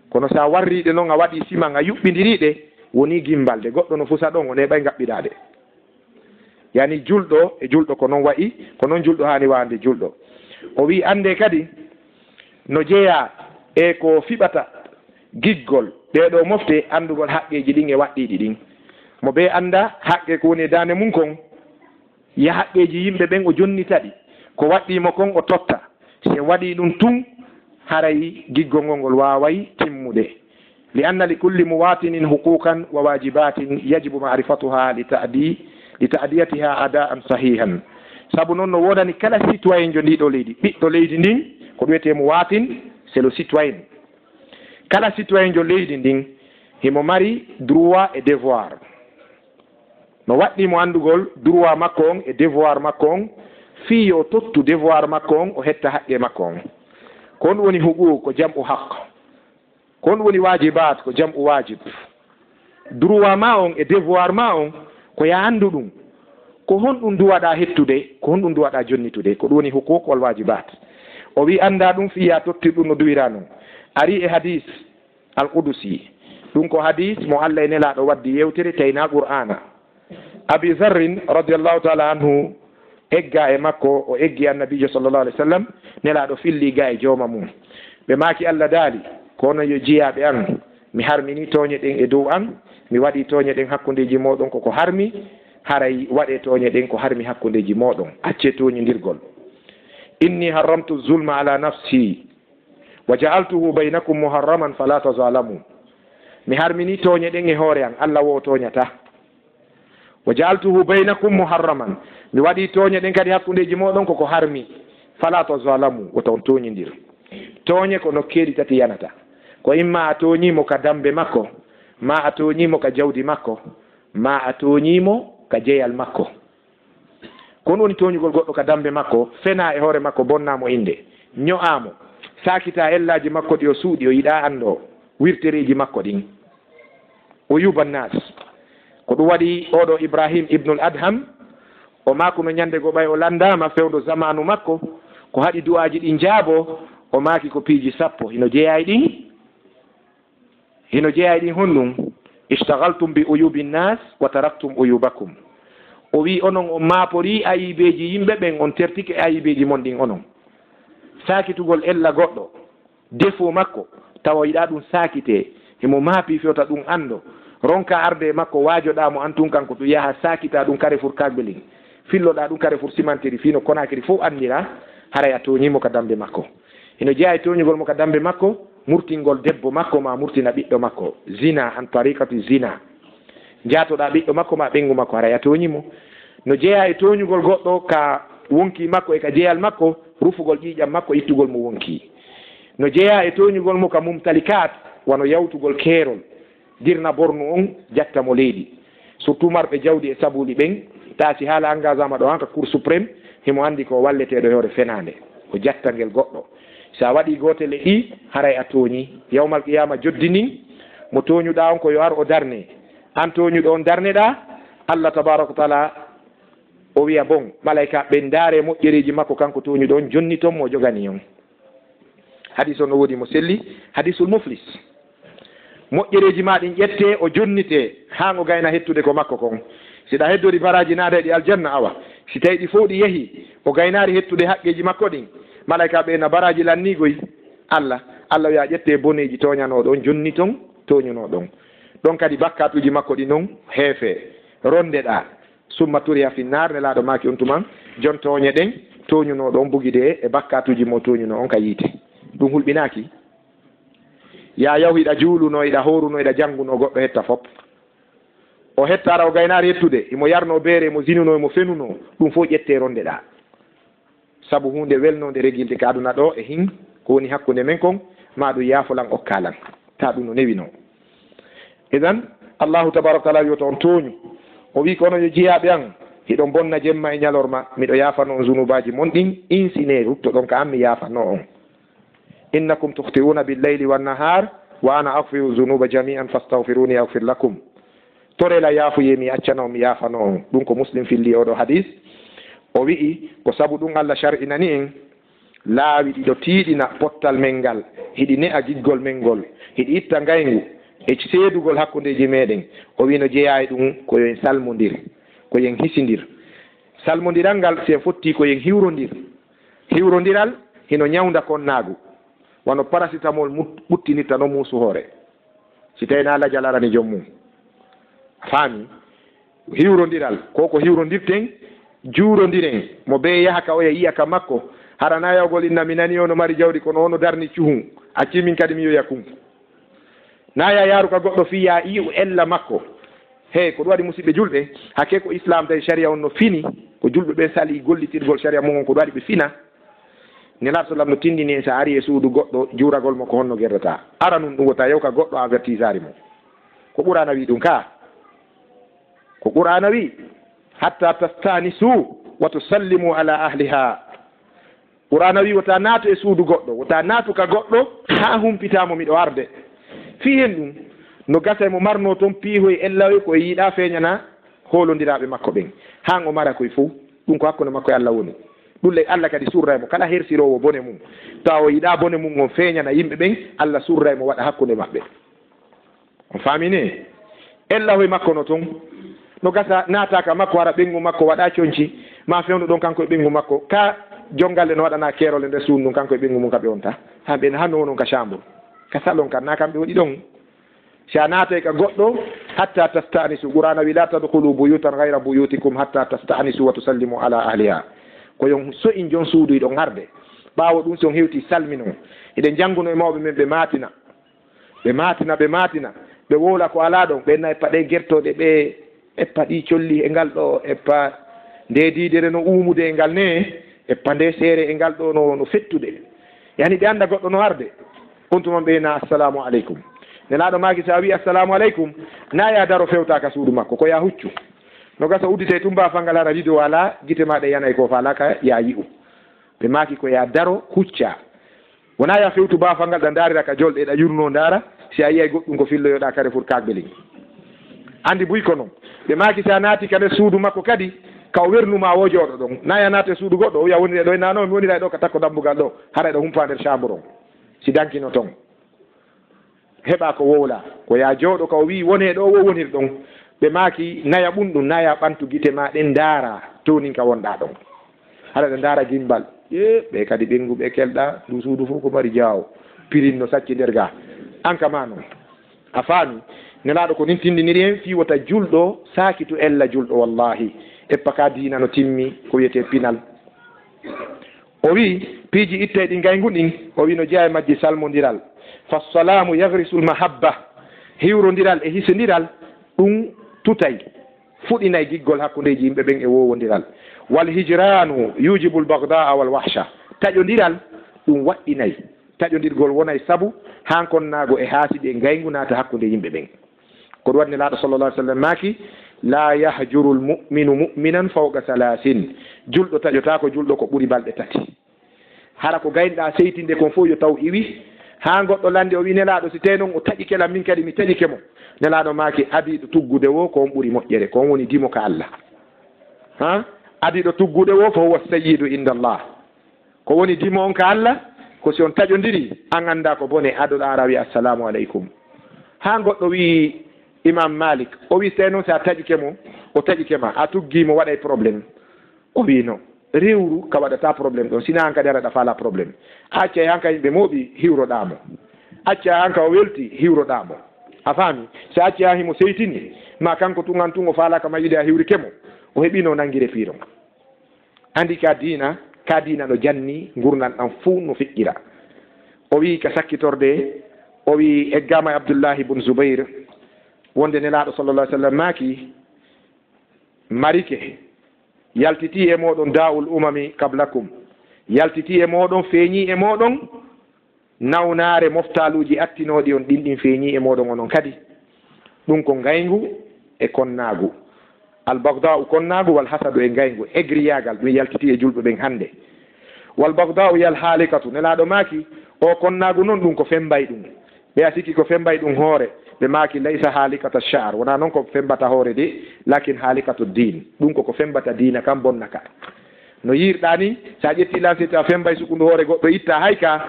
kono sa warriɗe noon a waɗi ciment a yuɓɓidiriɗe woni gimbal de goɗɗo no fusa ɗon o neɓay gaɓɓiɗade yani julɗo e julɗo ko noon wayi ko noon julɗo hani wande julɗo o wi ande kadi no jeeya e ko fiɓata giggol ɗeɗo mofte andugol haqqeji ɗin e waɗɗiɗi ɗin mo ɓe anda haqqe ko woni e dande mum kon ya haqqeji yimɓe ɓen o jonnitaɗi ko waɗɗimo kon o totta se waɗi ɗum tun haray giggol ngol waway timmude li anna li kulli muwatinin huquqan wa wajibatin yajibu ma'rifatuha li ta'diyatiha ada'an sahihan sabu noon no wodani kala citoyen jo ndiɗo leydi ɓiɗɗo leydi ndin ko wiyete muwatin c'est le citoyen kala citoyen jo leydi ndin himo mari droit et devoir no waɗɗimo andugol droit makko on e devoir makko on fii yo tottu devoir makko on o hetta haqqe makko on ko on woni huquq ko jam'u haqq ko on woni wajibat ko jam'u wajib droit ma on e devoir ma on ko ya andu ɗum ko honɗum duwaɗa hettude ko honɗum duwaɗa jonnitude ko ɗum woni huquq wal wajibat o wi anda ɗum fiya tottir ɗum no duwira noon ari e hadis al qudusi ɗum ko hadis mo allah e nelaɗo waddi yewtere tayna qur'ana abi zarrin radiallahu taala anhu egga e makko o eggi annabijo sallallah alih w sallam nelaɗo filli ga e jooma mum ɓe maaki allah daali kono yo jiyaɓe an mi harmini tooñe ɗen e dow an mi waɗi tooñe ɗen hakkudeji moɗon koko harmi haray waɗe tooñe ɗen ko harmi hakkudeji moɗon acce tooñodirgol inni harramtu zulma ala nafsi wa ja'altuhu baynakum muharraman fala tazalamu mi harmini tooñe ɗen e hoore an allah wo tooñata wa ja'altuhu baynakum muharraman mi waɗi tooñe ɗen kadi hakkudeji moɗon koko harmi fala tazalamu woto on tooñodir tooñe ko nokkeeɗi tati yanata ko imma a tooñimo ka dambe makko ma a tooñimo ka jawdi makko ma a tooñimo ka jeyal makko kono woni tooñugol goɗɗo ka dambe makko fena e hoore makko bonnamo inde ño'amo sakita ellaji makko ɗi o suuɗi o yiɗa ando wirtereji makko ɗin o yubannas ko ɗum waɗi oɗo ibrahim ibnul adham o maako no ñande go ɓay o landama fewdo zamanu makko ko haɗi du'aji ɗi jaabo o maaki ko piiji 10 hino jeeyay ɗin honɗum istaghaltum bi uyubi nnas wa taraktum uyubakum o wi onon on maapori ayibeji yimɓe ɓen on tertike ayibeji mon ɗin onon sakitugol ella goɗɗo defo makko tawa yiɗa ɗum sakite himo maapi fewta ɗum ando ronka arde makko waajoɗamo an tun kanko to yaha sakita ɗum Carrefour Kagbelin filloɗa ɗum Carrefour Simantiri fino Conakry fof andira haray a toñimo ka dambe makko hino jeeya e toñugol mo ka dambe makko murtingol debbo makko ma murtina ɓiɗɗo makko zina an tariqatu zina jatoɗa ɓiɗɗo makko ma ɓengu makko haray a toñimo no jeeya e toñugol goɗɗo ka wonki makko e ka jeeyal makko rufugol ƴiƴam makko ittugol mo wonki no jeeya e toñugol mo ka mumtalikat wano yawtugol keerol dirna bornu on jatta mo leydi surtout marɓe jawdi e sabuuli ɓen taasi haala engagement ɗo hanka cour suprême himo anndi ko walleteeɗo hoore fenande ko jattangel goɗɗo so a waɗi gootel e ɗi haray a tooñi yawmal qiyama joddinin mo tooñuɗa on ko yo ar o darne an tooñuɗo on darneɗa Allah tabaraka wa taala o wiya bon malayka ɓe ndaare moƴƴereji makko kanko tooñuɗo on jonni toon mo jogani on hadis o no woodi mo selli hadisul muflis moƴƴereji ma ɗin ƴette o jonnite haa ngo gayna hettude ko makko kon siɗa heddori baraji naada ɗi aljanna awa si tawi ɗi fof ɗi yehi o gaynaari hettude haqqeji makko ɗin malayka ɓe na baraji lannigoy Allah wiya ƴette boneji toñanoɗo on jonni toon toñunoɗon ɗon kadi bakkatuji makko ɗi noon heefe rondeɗa summa turiya finnar ne laaɗo maki on tuman jon toñe ɗen toñunoɗo on bugide e bakkatuji mo toñuno on ka yiite ɗum hulɓinaki ya yaw hiɗa juuluno hiɗa horuno hiɗa jannguno goɗɗo hetta fop o hettara o gaynaari hettude imo yarno beere mo zinuno emo fenuno ɗum fof ƴette rondeɗa sabu hunde welnode regilde ka aduna ɗo e hin ko woni hakkunde men kon ma ɗum yaafolan okkalan ta ɗum no newino idan allahu tabaraka taala wiyoto on tooñu o wi kono yo jeyaɓe an hiɗon bonna jemma e ñalorma miɗo yaafano on zunubaji mon ɗin insine rutto ɗon ka an mi yaafano on innakum tuhti'una billayli wannahar wa ana aghfiru zunuba jami'an fastaghfiruni aghfir lakum torela yaafuye mi accana on mi yaafano on ɗum ko muslim filli oɗo hadis o wi'i ko sabu ɗum Allah shar'inani en laawi ɗiɗo tiiɗina pottal men ngal hiɗi ne'a giggol men ngol hiɗi itta ngayngu e seedugol hakkundeji meɗen o wi no jeeya e ɗum ko yen salmodir ko yen hisidir salmodiral ngal se fotti ko yen hiwrodiral hino ñawda konnaagu wono paracetamol ɓuttinitta no muusu hoore si tawi na Allah jalarani jommum faami hiwrodiral ko hiwrodirten juurodiren mo be yaha ka oya yiya ka makko harana yawgol inna mi nani ono mari jawdi kono ono darni cuhum accimin kadi mi yoya kum naya yaaru ka goɗɗo fiya iyu ella makko hey ko ɗum waɗi musidɓe julɓe hakke ko islam tawi sharia on no fini ko julɓe ɓe sali gollitirgol sharia mum on ko ɗum waɗi ɓe fina nelaɗo sallam no tindini en sa ari e suudu goɗɗo juuragol mo ko honno gerdata ara num ɗum wota yew ka goɗɗo avertisari mo ko ɓurana wi ɗum ka ko qur'ana wi hatta tastanisu wa tusallimu ala ahliha qur'ana wi wota naatu e suudu goɗɗo wota naatu ka goɗɗo ha humpitamo miɗo arde fi hen ɗum no gasa mo marno toon piihoy ellaoy koye yiiɗa feeñana holodiraɓe makko ɓen han o mara koye fo ɗum ko hakkude makko e Allah woni ɗulle Allah kadi surra mo kala hersirowo bone mum tawa o yiiɗa bone mum on feeñana yimɓe ɓen Allah surra mo waɗa hakkude maɓɓe on famine ellahoy makko no toon no gasa naataka makko wara ɓengu makko waɗa coñci ma fewnu ɗon kanko e ɓengu makko ka jongalle no waɗana keerole nder suudu ɗum kanko e ɓengu mum ka ɓe onta hamɓe hanno noon ka chambre ka salon kan na kamɓe waɗi ɗon si a naatay ka goɗɗo hatta tastanisu qur'ana wi la tadkhulu buyutan ghayra buyutikum hatta tastanisu wa tusallimu ala ahliha ko yon so in jon suudu ɗon harde ɓaawo ɗum si on hewti salmino eɗen jannguno e mawɓe men ɓe maatina ɓe wola ko ala ɗon ɓe nayi paɗe gertoɗe ɓe eppa ɗi colli e ngal ɗo eppa nde didere no umude e ngal ne eppa nde seere e ngal ɗo no fettude yani ɓe anda goɗɗo no harde on tuman ɓe na assalamu aleykum nelaɗo maki sa wi assalamu aleykum na ya daro fewtaka suudu makko ko ya huccu no gasa uddite tumba fangal hara rido ala guite maɗe yanay ko fa ala ka ya yi'u ɓe maki ko ya daro hucca wona ya fewtu ba fangal ɗa darira ka jolɗe ɗa yurno dara si a yiyay goɗɗum ko filloyoɗa kare fof kakɓelin andi buy ko noon ɓe maki sa naati kade suudu makko kadi ka o wernuma wojoɗo ɗon naya naate suudu goɗɗo o wiya wonire ɗo e nano mi wonira ɗo ka takko dambugal ɗo hara ɗo humpa nder chambre on si dankino toon heɓa ko wowla ko ya jooɗo ka o wi wone ɗo wo wonir ɗon ɓe maki naya ɓunɗum naya ɓantu guite ma ɗen daara tonin ka wonɗa ɗon haɗa ɗe daara gimbal ɓe kadi ɓengu ɓe kelɗa ndu suudu fof ko mari jaawo pirin no sacci nder ga an kama noon a faami nelaɗo ko nin tindiniri hen fi wota julɗo sakitu ella julɗo wallahi eppa ka diina no timmi ko wiyete pinal o wi piiji itte ɗi ngaygu ɗin o wi no jeeya e majji salmodiral fassalamu yagrisul mahabba hiwrodiral e hisodiral ɗum tutay fuɗinay giggol hakkudeji yimɓe ɓen e wowodiral wal hijranu yujibul bagdaa wal wahsha taƴodiral ɗum waɗɗinay taƴodirgol wonay sabu hankonnaago e haasiɗi e ngaygu naata hakkude yimɓe ɓen ko ɗum waɗni laaɗo sallallah alih w sallam maaki la yahjuru lmuminu muminan fawqa salasin julɗo taƴota ko julɗo ko ɓuri balɗe tati hara ko gaynoɗa seytinde kon fof yo taw iwi ha goɗɗo lande o wi nelaɗo si tawi noon o taƴi kelam min kadi mi taƴike mo nelaɗo maki adiɗo tuggude wo ko on ɓuri moƴƴere ko on woni dimo ka Allah ha adiɗo tuggude wo fo huwa sayyidu indallah ko woni dimo on ka Allah ko si on taƴodiri an anda ko bone aɗoɗo ara wi assalamu aleykum ha goɗɗo wi imam Malik o wi tawi noon sa taƴike mo o taƴike ma a tuggimo waɗay probléme o wi non rewru ka waɗata probléme ɗon sina hanka daraɗa fala probléme acca hanka yimɓe mooɓi hiwroɗamo acca hanka o welti hiwroɗamo a faami so acci ha himo seytini ma kanko tugan tun o falaka mayide a hiwrike mo o heɓino nangguire piiron andi ka dina no janni gurnan ɗan fuu no feƴƴira o wi ka sakkitorde o wi eggama e Abdoullahi bun Zubayr wonde nelaɗo sallallah alih sallam maaki marike yaltiti e moɗon da'ul umami qablakum yaltiti e moɗon feeñi e moɗon nawnare moftaluji attinoɗi on ɗin feeñi e moɗon onon kadi ɗum ko ngaygu e konnagu albagda'u konnagu wal hasadu e ngaygu egriyagal ɗum yaltiti e julɓe ɓen hande wal bagda'u yal halikatu nelaɗo maaki o konnagu noon ɗum ko fembay ɗum ɓe a sikki ko fembay ɗum hoore ɓe maaki laysa halikata char wona noon ko fembata hoore de lakin halikatu din ɗum koko fembata dina kam bonnaka no yirɗa ni sa ƴetti lansete a fembay sukundu hoore goɗɗo itta hayka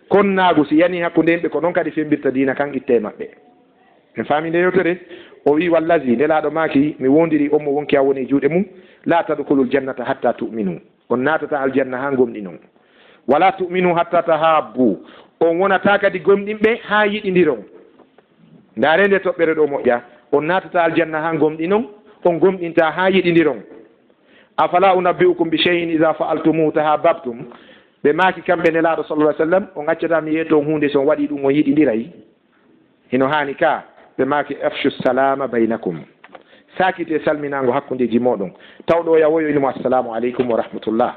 konnagu si yani hakkude yimɓe ko noon kadi fembirta dina kan itte maɓɓe en faami nde yewtere o wi wallahi nelaɗo maaki mi wondiri on mo wonki a woni e juuɗe mum la tadkhulul jannata hatta tu'minu on natata aljanna ha gomɗi noon wala tu'minu hatta tahabbu on wonata kadi gomɗinɓe ha yiɗidiron ndaare nde toɓɓere ɗo moƴƴa on natata aljanna ha gomɗi noon on gomɗinta ha yiɗidiron afala unabbi'ukum bi shay'in idha fa'altumuhu tahabbtum ɓe maaki kamɓe nelaɗo sallallahu alaihi wasallam on accata mi yeeto hunde so on waɗi ɗum on yiɗidiray hino hani ka ɓe maaki afshu salama baynakum sakite salminago hakkudeji moɗon tawɗo yawoyo inimo assalamu aleykum wa rahmatullah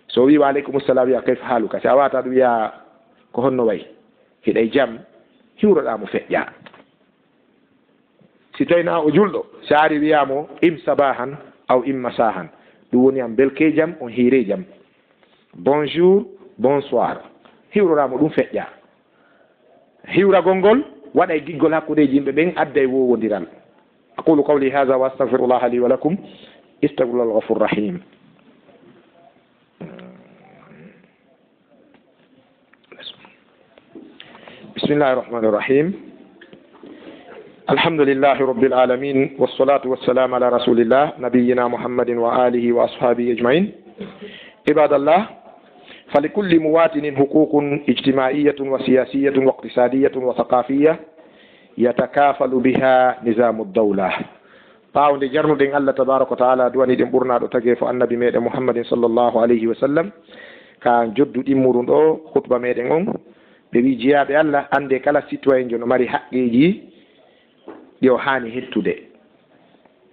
so wi wa aleykum salam wiya kayfa haluka si a wata ɗum wiya ko honno wayi hiɗay jaam hiwroɗamo feƴƴa si tawina o julɗo so ari wiyamo im sabahan aw im masahan ɗum woni am belke jaam on hiire jaam bonjour bonsoir hiwroɗamo ɗum feƴƴa hiwragol ngol waɗay giggol hakkudeji yimɓe ɓen adda e wowodiral aqulu qawli hadha wa astaghfirullah li wa lakum istaghfirullah al-ghafur rahim بسم الله الرحمن الرحيم الحمد لله رب العالمين والصلاة والسلام على رسول الله نبينا محمد وآله وأصحابه أجمعين عباد الله فلكل مواطن حقوق اجتماعية وسياسية واقتصادية وثقافية يتكافل بها نظام الدولة باوند جرم دين الله تبارك وتعالى دواني دين برنا دو تاغي فو النبي ميدن محمد صلى الله عليه وسلم كان جدو ديمورون دو خطبه ميدن اون ɓe wi jeyaɓe Allah ande kala citoyen jo no mari haqqeji ɗi o hani hettude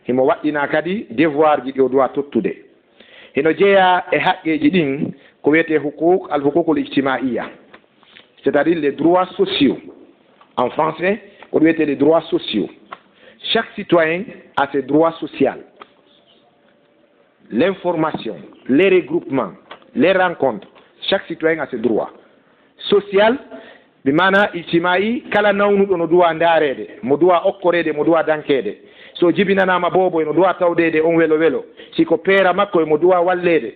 himo waɗɗina kadi devoir ji ɗi o doit tottude hino jeeya e haqqeji ɗin ko wiyete hukuk al hukukul ijtimaiya c'est à dire les droits sociaux en français ko wiyete les droits sociaux chaque citoyen a ses droits sociaux l'information les regroupements les rencontres chaque citoyen a ses droits social bi mana ijtimai kala nawnuɗo no duwa ndaarede mo duwa okkorede mo duwa dankede so jibinanama bobo no duwa tawdede on welo welo siko peera makko mo duwa wallede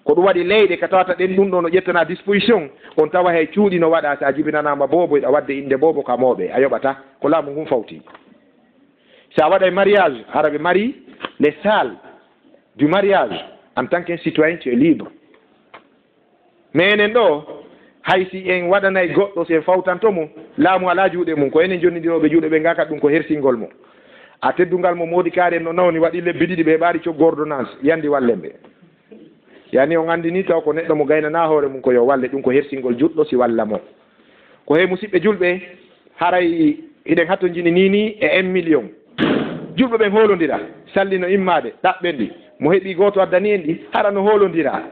ko ɗum waɗi leyɗe ka tawata ɗen ɗum ɗo no ƴettana disposition on tawa hay cuuɗi no waɗa sa jibinanama bobo a wadde inde bobo ka mawɓe a yoɓata ko laamu ngun fawti sa waɗa mariage haraɓe mari les salles du mariage en tant qu'un citoyen tu es libre mais enen ɗo haysi en waɗanay goɗɗo so en fawtantomo laamu ala juuɗe mum ko enen jonnidiroɓe juuɗe ɓe ngaka ɗum ko hersingol mo a teddungal mo moodi kaari no nawni waɗi lebbi ɗiɗi ɓe ɓaari coggo ordonnance yandi wallen ɓe yani on andini taw ko neɗɗo mo gaynana hoore mum ko yo walle ɗum ko hersingol juɗɗo si walla mo ko he musidɓe julɓe haray iɗen hatto jini nini e 1 million julɓe ɓen hoolodira salli no immade ɗaɓɓen ɗi mo heeɓi goto addani en ɗi hara no hoolodira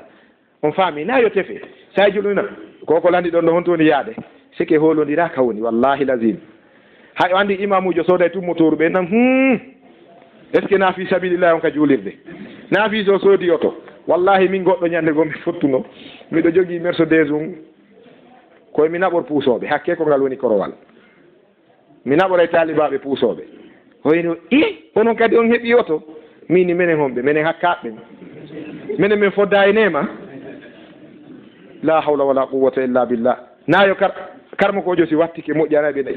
on faami na yo tefe sa julɗumina koko landi ɗon ɗo honto woni yaade sike hoolodira ka woni wallahi lazim hay o andi imamujo sooda e tummotoru ɓe nan est ce que naafi sabilillah on ka juulirde naafi so soodi oto wallahi min goɗɗo ñande goo mi fottuno miɗo jogii Mercedes um koye mi naɓor puusooɓe hakke ko ngal woni korowal mi naɓora e talibaɓe puusooɓe hoyno onon kadi on heɓi oto min ni minen homɓe minen hakkaɓe minen min fodda e nema la hawla wala quwwata illa billah nayo karma kojo si wattike moƴƴanaɓe ɗa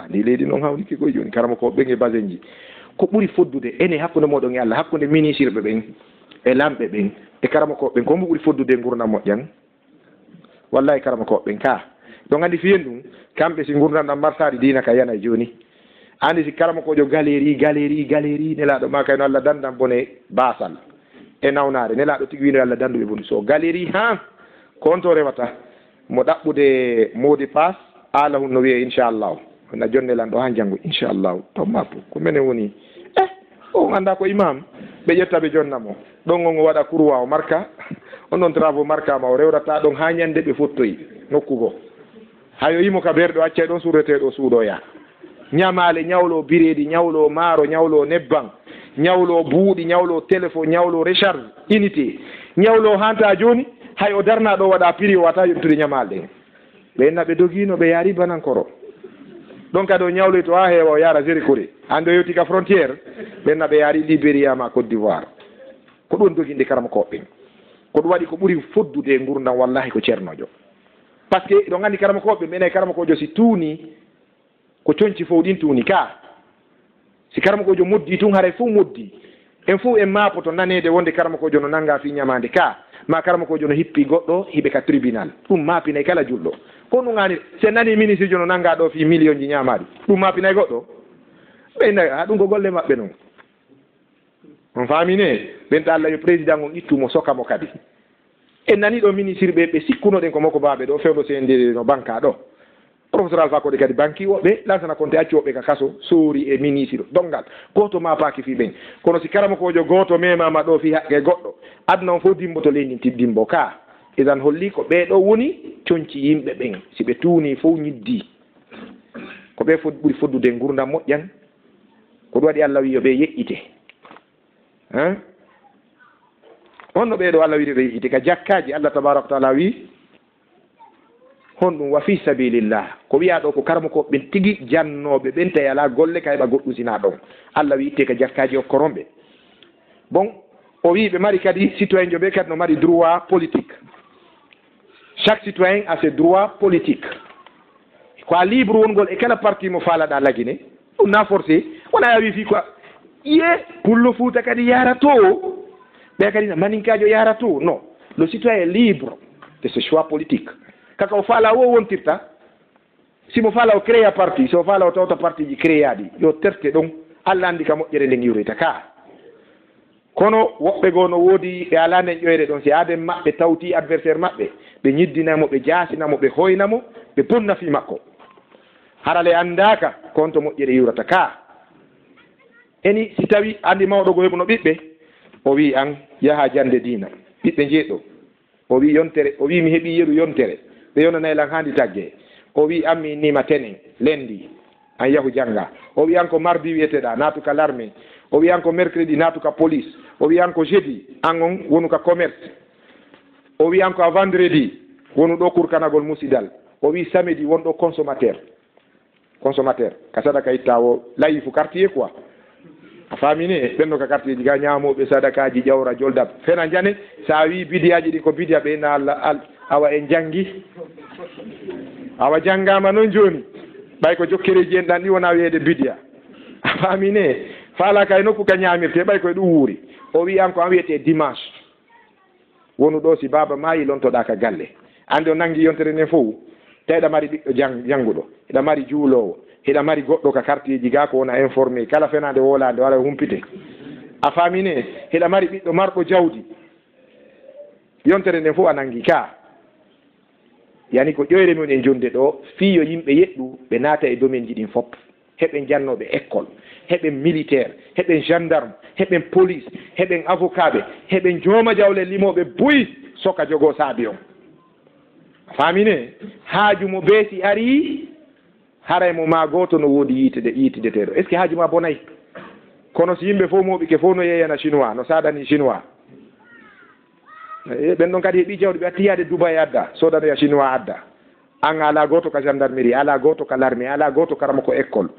ndi leydi noon hawniki koye joni karma ko ɓen e basen ji ko ɓuri foddude ene hakkude moɗon e Allah hakkude ministre ɓe ɓen e lamɓe ɓen e karama koɓe ɓen ko mbo ɓuri foddude e gurdam moƴƴan wallahi karama koɓe ɓen ka ɗon andi fiyen ɗum kamɓe si gurdam ɗam martade dina ka yana e joni andi si karama kojo galérie nelaɗo ma kayno Allah dandan bone basal e nawnare nelaɗo tigui wino Allah danduɓe boni so galérie ha ko on to rewata mo ɗaɓɓude modi passe ala hun no wiye inchallahu na jonnelan ɗo ha janggo inchallahu to mappo ko minen woni o anda ko imam ɓe ƴettaɓe jonnamo ɗon on o waɗa courwa o marka on ɗon travaux markama o rewrata ɗon ha ñande ɓe fottoyi nokkugo hayo yimo ka berɗo acca ɗon suureteɗo suuɗo ya ñamale ñawlo bireedi ñawlo maaro ñawlo nebban ñawlo buuɗi ñawlo téléphone ñawlo recharge unité ñawlo hanta joni hay o darna ɗo waɗa prix o wata yontude ñamal ɗen ɓenna ɓe dogino ɓe yaari banankoro ɗon kadi o ñawloy to ha heewa o yaara Zérikore hande o yewti ka frontiére ɓenna ɓe yaari Libéria ma Côte d'Ivoire ko ɗon doginde karama koɓɓen ko ɗum waɗi ko ɓuri foddude e gurdam wallahi ko ceernojo par ce que ɗon andi karama koɓɓe ɓene karama kojo si tuuni ko coñci fof ɗin tuuni ka si karama kojo moddi tun haray fof moddi en fof en maapoto nanede wonde karama kojo no nanga fi ñamande ka ma karama kojo no hippi goɗɗo hiɓe ka tribunal ɗum maapinay kala julɗo ko ɗum ani se nani ministre jo no nanga ɗo fi million ji ñamaɗi ɗum maapinay goɗɗo ɓen ha ɗum ko golle maɓɓe noon on famine ɓen ta Allah yo président on ittumo sokamo kadi en nani ɗo ministre ɓe sikkunoɗen ko makko baɓe ɗo fewdo sende no banque ɗo professeur Alpha Kodé kadi banque woɓɓe lansana konte acci woɓɓe ka kaso soori e ministre dongal goto mapaki fi ɓen kono si karama kojo goto memama ɗo fi haqqe goɗɗo aduna on fof dimbo to leydi tiddimbo ka idan holli ko ɓeɗo woni coñci yimɓe ɓen si ɓe tuuni fof ñiddi ko ɓe ɓuri foddude gurdam moƴƴan ko ɗum waɗi Allah wi yo ɓe yeƴƴite honno ɓeɗo Allah wiɗo ɓe yeƴƴite ka jakkaji Allah tabaraka wa taala wi hon ɗum wa fi sabilillah ko wiya ɗo ko karma ko ɓen tigui jannoɓe ɓen tawi ala golle ka heɓa goɗɗusina ɗon Allah wi itte ka jakkaji okkoronɓe bon o wi ɓe mari kadi citoyen jo ɓe kadi no mari droit politique chaque citoyen a ses droits politiques ko a libre wongol e kala parti mo faalaɗa lagine ɗum na forcé wona ya wi fi quoi pullo Fouta kadi yara to ɓe kadi maninkajo yara to non le citoyen est libre de ce choix politique kaka o faala wo wontirta simo faala o créa parti so faala o tawta parti ji créaɗi yo terte ɗon Allah andi ka moƴƴere nden iwrita ka kono woɓɓe goo no woodi ɓe ala nden ƴoyre ɗon si aden maɓɓe tawti adversaire maɓɓe ɓe ñiddinamo ɓe jaasinamo ɓe hoynamo ɓe bonna fi makko harale andaka kon to moƴƴere iwrata ka eni si tawi andi mawɗo go heɓuno ɓiɓɓe o wi an yaha jande diina ɓiɓɓe jeeɗo o wi yontere o wi mi heeɓi yeru yontere ɓe yonanaylan handi tagge o wi an mi nima tenen lendi an yahu janga o wi an ko mardi wiyeteɗa naatu ka l'armée o wi an ko mercredi naatu ka police o wi an ko jeudi an on wonu ka commerce o wi an ko a vendredi wonu ɗo kurkanagol musidal o wi samedi wonɗo consommateur ka sadaka ittawo layifu quartier quoi a famine ɓenno ka quartier ji ga ñamoɓe sadakaji ƴawra joldab fena jane sa wi bidiyaji ɗi ko bidiya ɓe na Allah awa en jangi awa janggama noon joni ɓay ko jokkereji en ɗan ɗi wona wiyede bidiya a famine faala kay nokku ka ñamirte ɓay koye ɗum wuuri o wi an ko an wiyete dimanche wonu ɗo si baba maayi lontoɗa ka galle ande o nangi yontere nden fof tawiɗa mari ɓiɗɗo jannguɗo eɗa mari juulowo eɗa mari goɗɗo ka quartier ji ga ko wona informé kala fenade wolade wara humpite a famine eɗa mari ɓiɗɗo marɗo jawdi yontere nden fof a nangi ka yani ko ƴoyre men en jonde ɗo fiyo yimɓe yeɗɗu ɓe naata e domaine ji ɗin fopp heɓen jannoɓe école heɓen militaire heɓen gendarme heɓen police heɓen avocat ɓe heɓen jooma jawle limoɓe buyi soka jogo saabi on famine haaju mo beesi ari haray mo ma goto no woodi yiitedeteɗo est ce que haaju ma bonayi kono si yimɓe fof moɓi ke fof no yeyana chinois no sadani chinois ɓen ɗon kadi e ɓi jawɗi ɓe atti yaade Dubai adda sodanoya chinois adda an ala goto ka gendarmerie ala goto ka l'armée ala goto karama ko école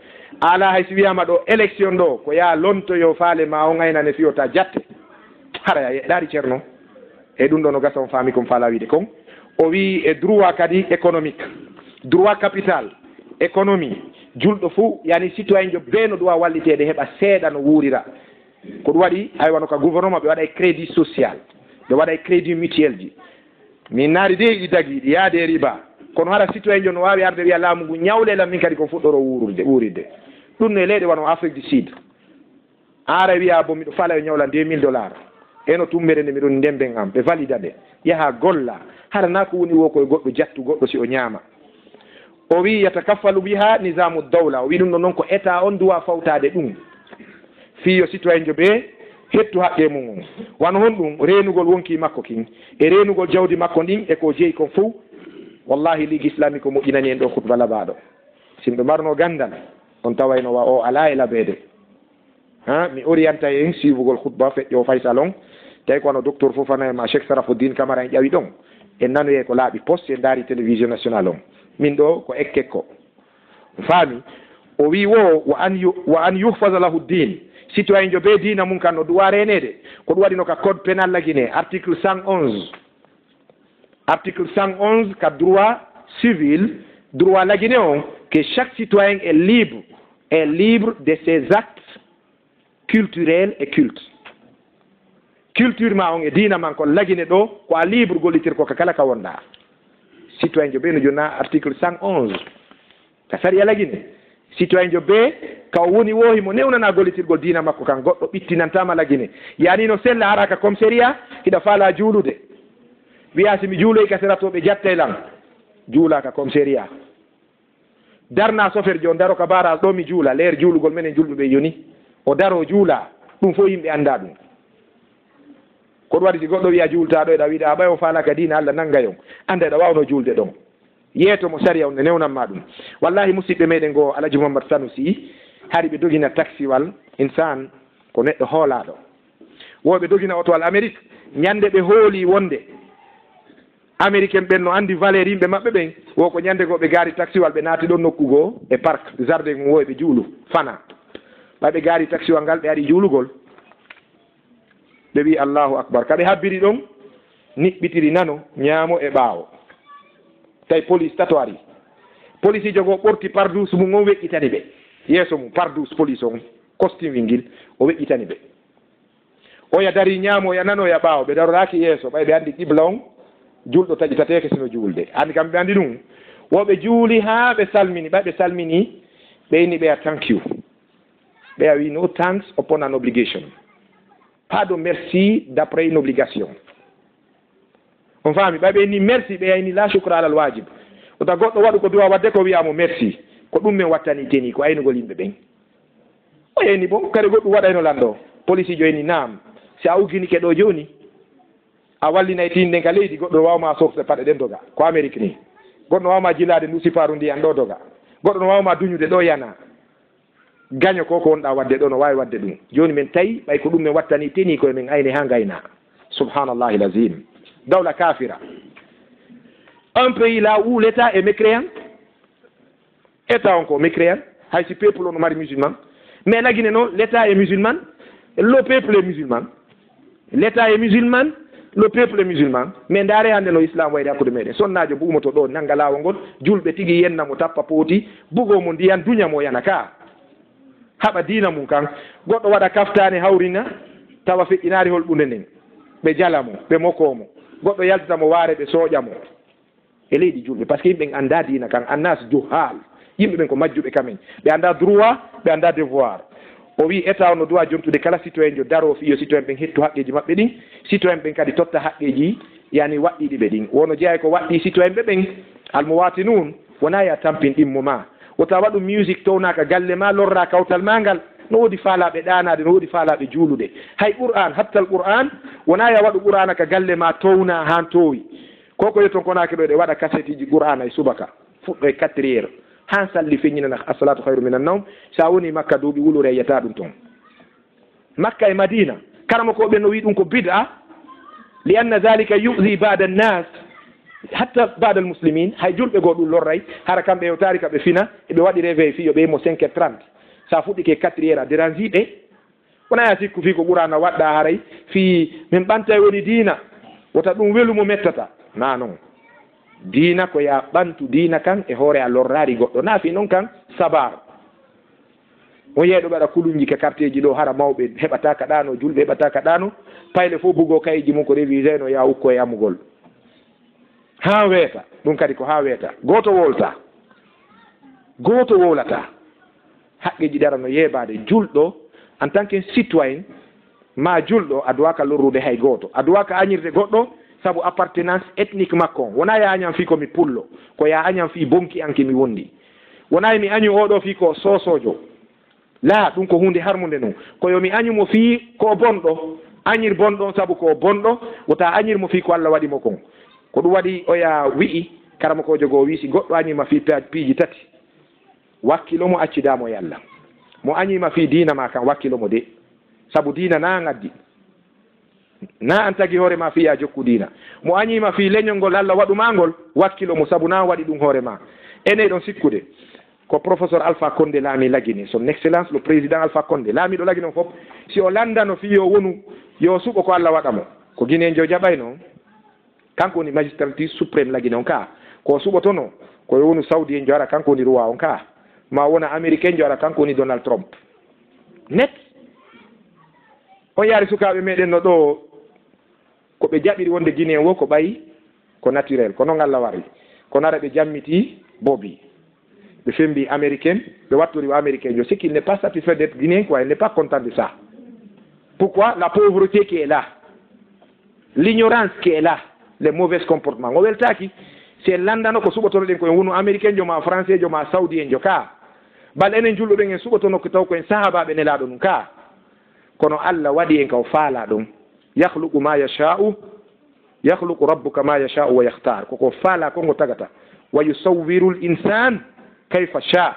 ala hay si wiyama ɗo élection ɗo ko ya lontoyo faale ma o gaynane fiyota jatte hara ya ɗaari ceerno e ɗum ɗo no gasa on faami kom faala wiide kon o wi e droit kadi économique droit capital économie julɗo fou yani citoyen jo bee no ɗuwa wallitede heɓa seeɗa no wuurira ko ɗum waɗi haywano ka gouvernement ɓe waɗa e crédit social ɓe waɗa e crédit mutuel ji min naari de ɗi dagiɗi yaade riba kono hara citoyen jo no wawi arde wiya laamu ngu ñawlelam min kadi ko fuɗɗoro wuuridde ɗum no e leyɗe wano Afrique du Sud ara wiya bo miɗo fala e ñawla $2000 eno tummere nde miɗon ndemben am ɓe valida nde yaha golla hara na ko woni wo koye goɗɗo jattu goɗɗo si o ñaama o wi yatakaffalu biha nisamu dawla o wi ɗum ɗo noon ko état on duwa fawtade ɗum fiyo citoyen jo ɓe hettu haqqe mum on wano hon ɗum renugol wonki makko kin e renugol jawdi makko ndin e ko jeeyi kon fou wallahi ligue islamique ko moƴƴinani en ɗo khutba labaɗo simɓe marno gandal on tawayno wa o ala e labeede ha mi orienta en suivugol khutba feƴƴo Faysal on tawi kono docteur Fofana e ma Cheikh Sarafoudine Camara en ƴawi ɗon en nanoye ko laaɓi poste en daari télévision national on min ɗo ko ekkekko faami o wi wo wa an yuhfaza lahu din citoyen jo be dina mum kan no duwa renede ko ɗum waɗino ka code pénal la Guinée article 111 ka droit civil droit la Guinée on que chaque citoyen est libre de ses actes culturels et cultes culture ma on e dina man ko lagine ɗo ko a libre gollitir ko ka kala ka wonɗa citoyen jo ɓe no jonna article 111 ka sariya lagine citoyen jo ɓe ka woni wohi mo newnana gollitirgol dina makko kan goɗɗo ɓittinantama lagine yani no sella araka commissariat hiɗa faala juulude wiya simi juuloy ka seratoɓe jatte lan juulaka commissariat darna chauffeur jo daro ka barage ɗo mi juula leer juulugol menen julɓeɓe yoni o daro juula ɗum fof yimɓe anda ɗum ko ɗum waɗi si goɗɗo wiya juultaɗo eɗa wiɗa ɓay o falaka dina Allah nanggayon anda eɗa wawno juulde ɗon yeeto mo sariya on ne newnanma ɗum wallahi musidɓe meɗen goo Alaji Mouhamadou Sanusi hari ɓe dogina taxiwal insan ko neɗɗo hoolaɗo woɓe dogina otowal Amérique ñande ɓe hooli wonde américain ɓen no andi valeur yimɓe maɓɓe ɓen wo ko ñande goo ɓe gaari taxiwal ɓe naati ɗon nokku goo e parc jardin mum wo ɓe juulu fana ɓaɓe gaari taxiwal ngal ɓe ari juulugol ɓe wi Allahu akbar kaɓe habbiri ɗon niɓɓitiri nano ñaamo e ɓaawo tawi police tato ari police jogo ɓorti pardus mum on weƴƴitani ɓe yeeso mum pardus police on costume wingil o weƴƴitani ɓe oya dari ñaamo ya nano ya ɓaawo ɓe daroraki yeeso ɓay ɓe andi qibla on julɗo taƴitateke sino juulde andi kamɓe ɓe andi ɗum woɓe juuli ha ɓe salmini ɓay ɓe salmini ɓe inni ɓeya thank you ɓeya wi no thanks upon an obligation pas de merci d'après une obligation on faami ɓay ɓe inni merci ɓe yayni la shukra alal wajib ota goɗɗo waɗu ko duwa wadde ko wiyamo merci ko ɗum min wattani teni ko aynugol yimɓe ɓen o yeyni bon kadi goɗɗum waɗayno lanɗo police jo yeyni nam si a ugginike ɗo joni a wallinay tinɗen ka leydi goɗɗo wawma sofde paɗe ɗen doga ko Amérique ni goɗɗo no wawma jilade ndu siparu ndiyan ɗo doga goɗɗo no wawma duñude ɗo yana gaño ko wonɗa wadde ɗo no wawi wadde ɗum joni min tawi ɓay ko ɗum min wattani teni koye min ayni ha gayna subhanallahi lazim dawla kafira un pays là où l'état est mécréant état on ko mécréant hay si peuple on mari musulman mais la Guinée non l'état est musulman le peuple est musulman l'état est musulman le peuple est musulman mais ndaare hande no islam wayde hakkude meɗen sonnajo buumoto ɗo nangga lawol ngol julɓe tigui yennamo tappa pooti bugomo ndiyan duñamo yana ka haɓa dina mum kan goɗɗo waɗa kaftane hawrina tawa feƴƴinari holɓunde nden ɓe jalamo ɓe mokomo goɗɗo yaltatamo waare ɓe sooƴamo e leydi julɓe par ce que yimɓe anda dina kan annas johal yimɓe ɓen ko majjuɓe kamen ɓe anda droit ɓe anda devoir o wi état no dowa jontude kala citoyen jo daro fiyo citoyen ɓen hettu haqqeji maɓɓe ɗin citoyen ɓen kadi totta haqqeji yani waɗɗiɗi ɓe ɗin wono jeeya ko waɗɗi citoyen ɓe ɓen almowati nun wona ya tampin ɗimmo ma wota waɗu musique townaka galle ma lorra kawtal ma ngal no woodi faalaɓe ɗanade no woodi faalaɓe juulude hay qur'an hattal qur'an wona ya waɗu qur'ana ka galle ma towna han towi koko yeton konaki ɗo ɗe waɗa cassette ji qur'ana e subaka fuɗɗo e 4 heures han salli feññinana assalatu hayru minan nawm sa woni makka duuɓi wulure yiyata ɗum toon makka e madina karama ko ɓe no wi ɗum ko bid'a li anna dhalika yu'zi ba'da an-nas hatta ba'da al-muslimin hay julɓe goo ɗum lorray hara kamɓe yewtari ka ɓe fina eɓe waɗi réveil fi yo ɓe mo 5h30 sa fuɗɗi ke 4h a dérange ɓe wona ya sikku fi ko ɓurana waɗɗa haray fi min ɓanta woni diina wota ɗum welumo mettata na non diina ko ya ɓantu diina kan e hoore a lorrari goɗɗo na fi noon kan sabar on yeeɗo ɓaɗa kulunji ke quartier ji ɗo hara mawɓe heɓata ka ɗano julɓe heɓata ka ɗano payle fof bugo kayiji mum ko révisé no ya ukko e amugol ha weeta ɗum kadi ko ha weeta goto wowlata haqqeji ɗara no yeɓade julɗo en tant que citoyen ma julɗo a duwaka lorrude hay goto a duwaka añirde goɗɗo saabu appartenance ethnique makko on wona ya añan fi komi pullo ko ya añan fi bonki anke mi wondi wona mi añu oɗo fi ko sosojo la ɗum ko hunde harmude noon koyo mi añumo fi ko bonɗo añir bonɗo saabu ko bonɗo wota añirmo fi ko Allah waɗimo kon ko ɗum waɗi oya wi'i karama ko jogo wi si goɗɗo añima fi piiji tati wakkilo mo accidamo e Allah mo añima fi diina ma kan wakkilo mo de saabu diina na ngaddi na an tagi hoore ma fi ya jokku diina mo añima fi leñol ngol Allah waɗuma ngol wakkilo mo saabu na waɗi ɗum hoore ma ene ɗon sikkude ko professeur Alpha Condé laami lagini son excellence le président Alpha Condé laamiɗo lagi noon fof si o landano fi yo wonu yo suɓo ko Allah waɗamo ko guinejo jaɓay noon kanko woni magistrature suprême lagi noon ka ko suɓotono ko yo wonu saudi en jo ara kanko woni roi on ka ma wona américain jo ara kanko woni Donald Trump net on yaari sukaɓe meɗen no ɗo ko ɓe jaɓiri wonde guinéen wo ko ɓayi ko naturel ko noon Allah wari ko nara ɓe jammiti bobi ɓe fembi américaine ɓe wattori o américain jo c'est qu'il n'est pas satisfait d'être guinéen quoi il n'est pas content de ça pourquoi la pauvreté qui est là l'ignorance qui est là les mauvais comportements o weltaki c'est landano ko suɓotono ɗen koye wonu américain jo ma français jo ma saoudien jo ka bal enen julɗuɗen en suɓotono ko taw koyen sahabaɓe nelaɗo ɗum ka kono Allah waɗi en kaw faala ɗum yahluqu ma yasha'u yahluqu rabbuka ma yasha'u wa yahtar koko faala kongo tagata wa yusawwiru l insan kayfa sha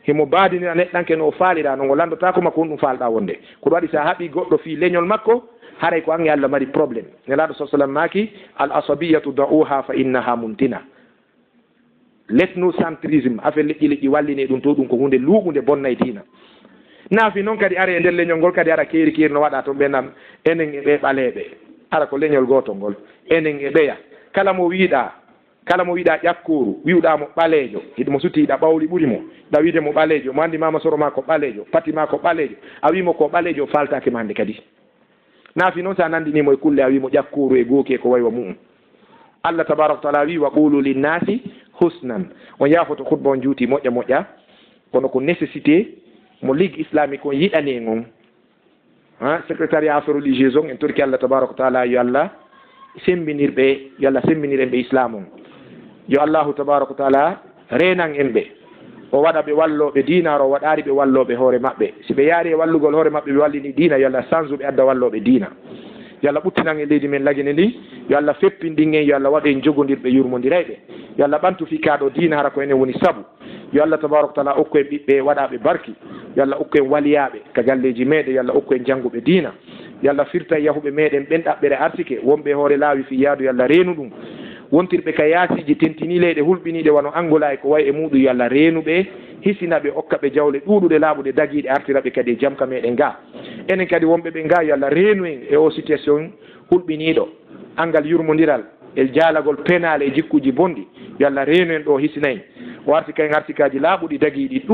himo baadinira neɗɗanke no o faalira no ngo landota ko makko on ɗum faalɗa wonde ko ɗum waɗi sa haɓi goɗɗo fi leñol makko haray ko ange Allah mari probléme nelaɗo sa sallam maki al asabiyatu da'uha fa innaha muntina l'ethnocentrisme affaire leƴƴi walline ɗum to ɗum ko hunde luuɓude bonnay diina naafi noon kadi ara e nder leñol ngol kadi ara keeri no waɗa toon ɓe nan enen e ɓe ɓaleɓe ara ko leñol goto ngol enen e ɓeya kala mo wiiɗa ƴakkoru wiwɗamo ɓalejo hiɗmo sutiɗa ɓawli ɓuuri mo ɗa wiide mo ɓalejo mo andi mama soro ma ko ɓalejo pati ma ko ɓalejo a wimo ko ɓalejo faltake ma nde kadi naafi noon sa nandinimo e kulle a wimo ƴakkoru e gooki e ko waywa mum Allah tabaraka wa taala wi wa qulu linnasi husnan on yaafoto khutba on juuti moƴƴa kono ko nécessité mo ligue islamique on yiɗane on secrétariat affaire religieuse on en torki Allah tabaraka wa taala yo Allah sembinirɓe yo Allah sembinir en ɓe islam on yo Allahu tabaraka wa taala renan en ɓe o waɗa ɓe walloɓe diinaro o waɗari ɓe walloɓe hoore maɓɓe si ɓe yaari e wallugol hoore maɓɓe ɓe wallini diina yo Allah sansuɓe adda walloɓe diina yo Allah ɓuttinan e leydi men lagine ndi yo Allah feppindin en yo Allah waɗa en jogodirɓe yurmodirayɓe yo Allah ɓantu fikaɗo diina hara ko enen woni saabu yo Allah tabaraka wa taala okku en ɓiɓɓe waɗaɓe barki yo Allah okku en waliyaɓe ka galleji meɗen yo Allah okku en jangguɓe diina yo Allah firta yahuɓe meɗen ɓen ɗaɓɓere arsike wonɓe hoore laawi fi yaadu yo Allah reenu ɗum wontirɓe ka yaasiji tentini leyɗe hulɓiniɗe wano Angola e ko wayi e muɗum yo Allah reenuɓe hisinaɓe okkaɓe jawle ɗuɗuɗe laaɓuɗe dagiɗe artiraɓe kadi e jam ka meɗen ga enen kadi wonɓe ɓe ga yo Allah reenu en e o situation hulɓiniɗo angal yurmodiral e jaalagol penal e jikkuji bonɗi yo Allah reenu en ɗo hisina en o arti kay artikaji laaɓuɗi dagiɗi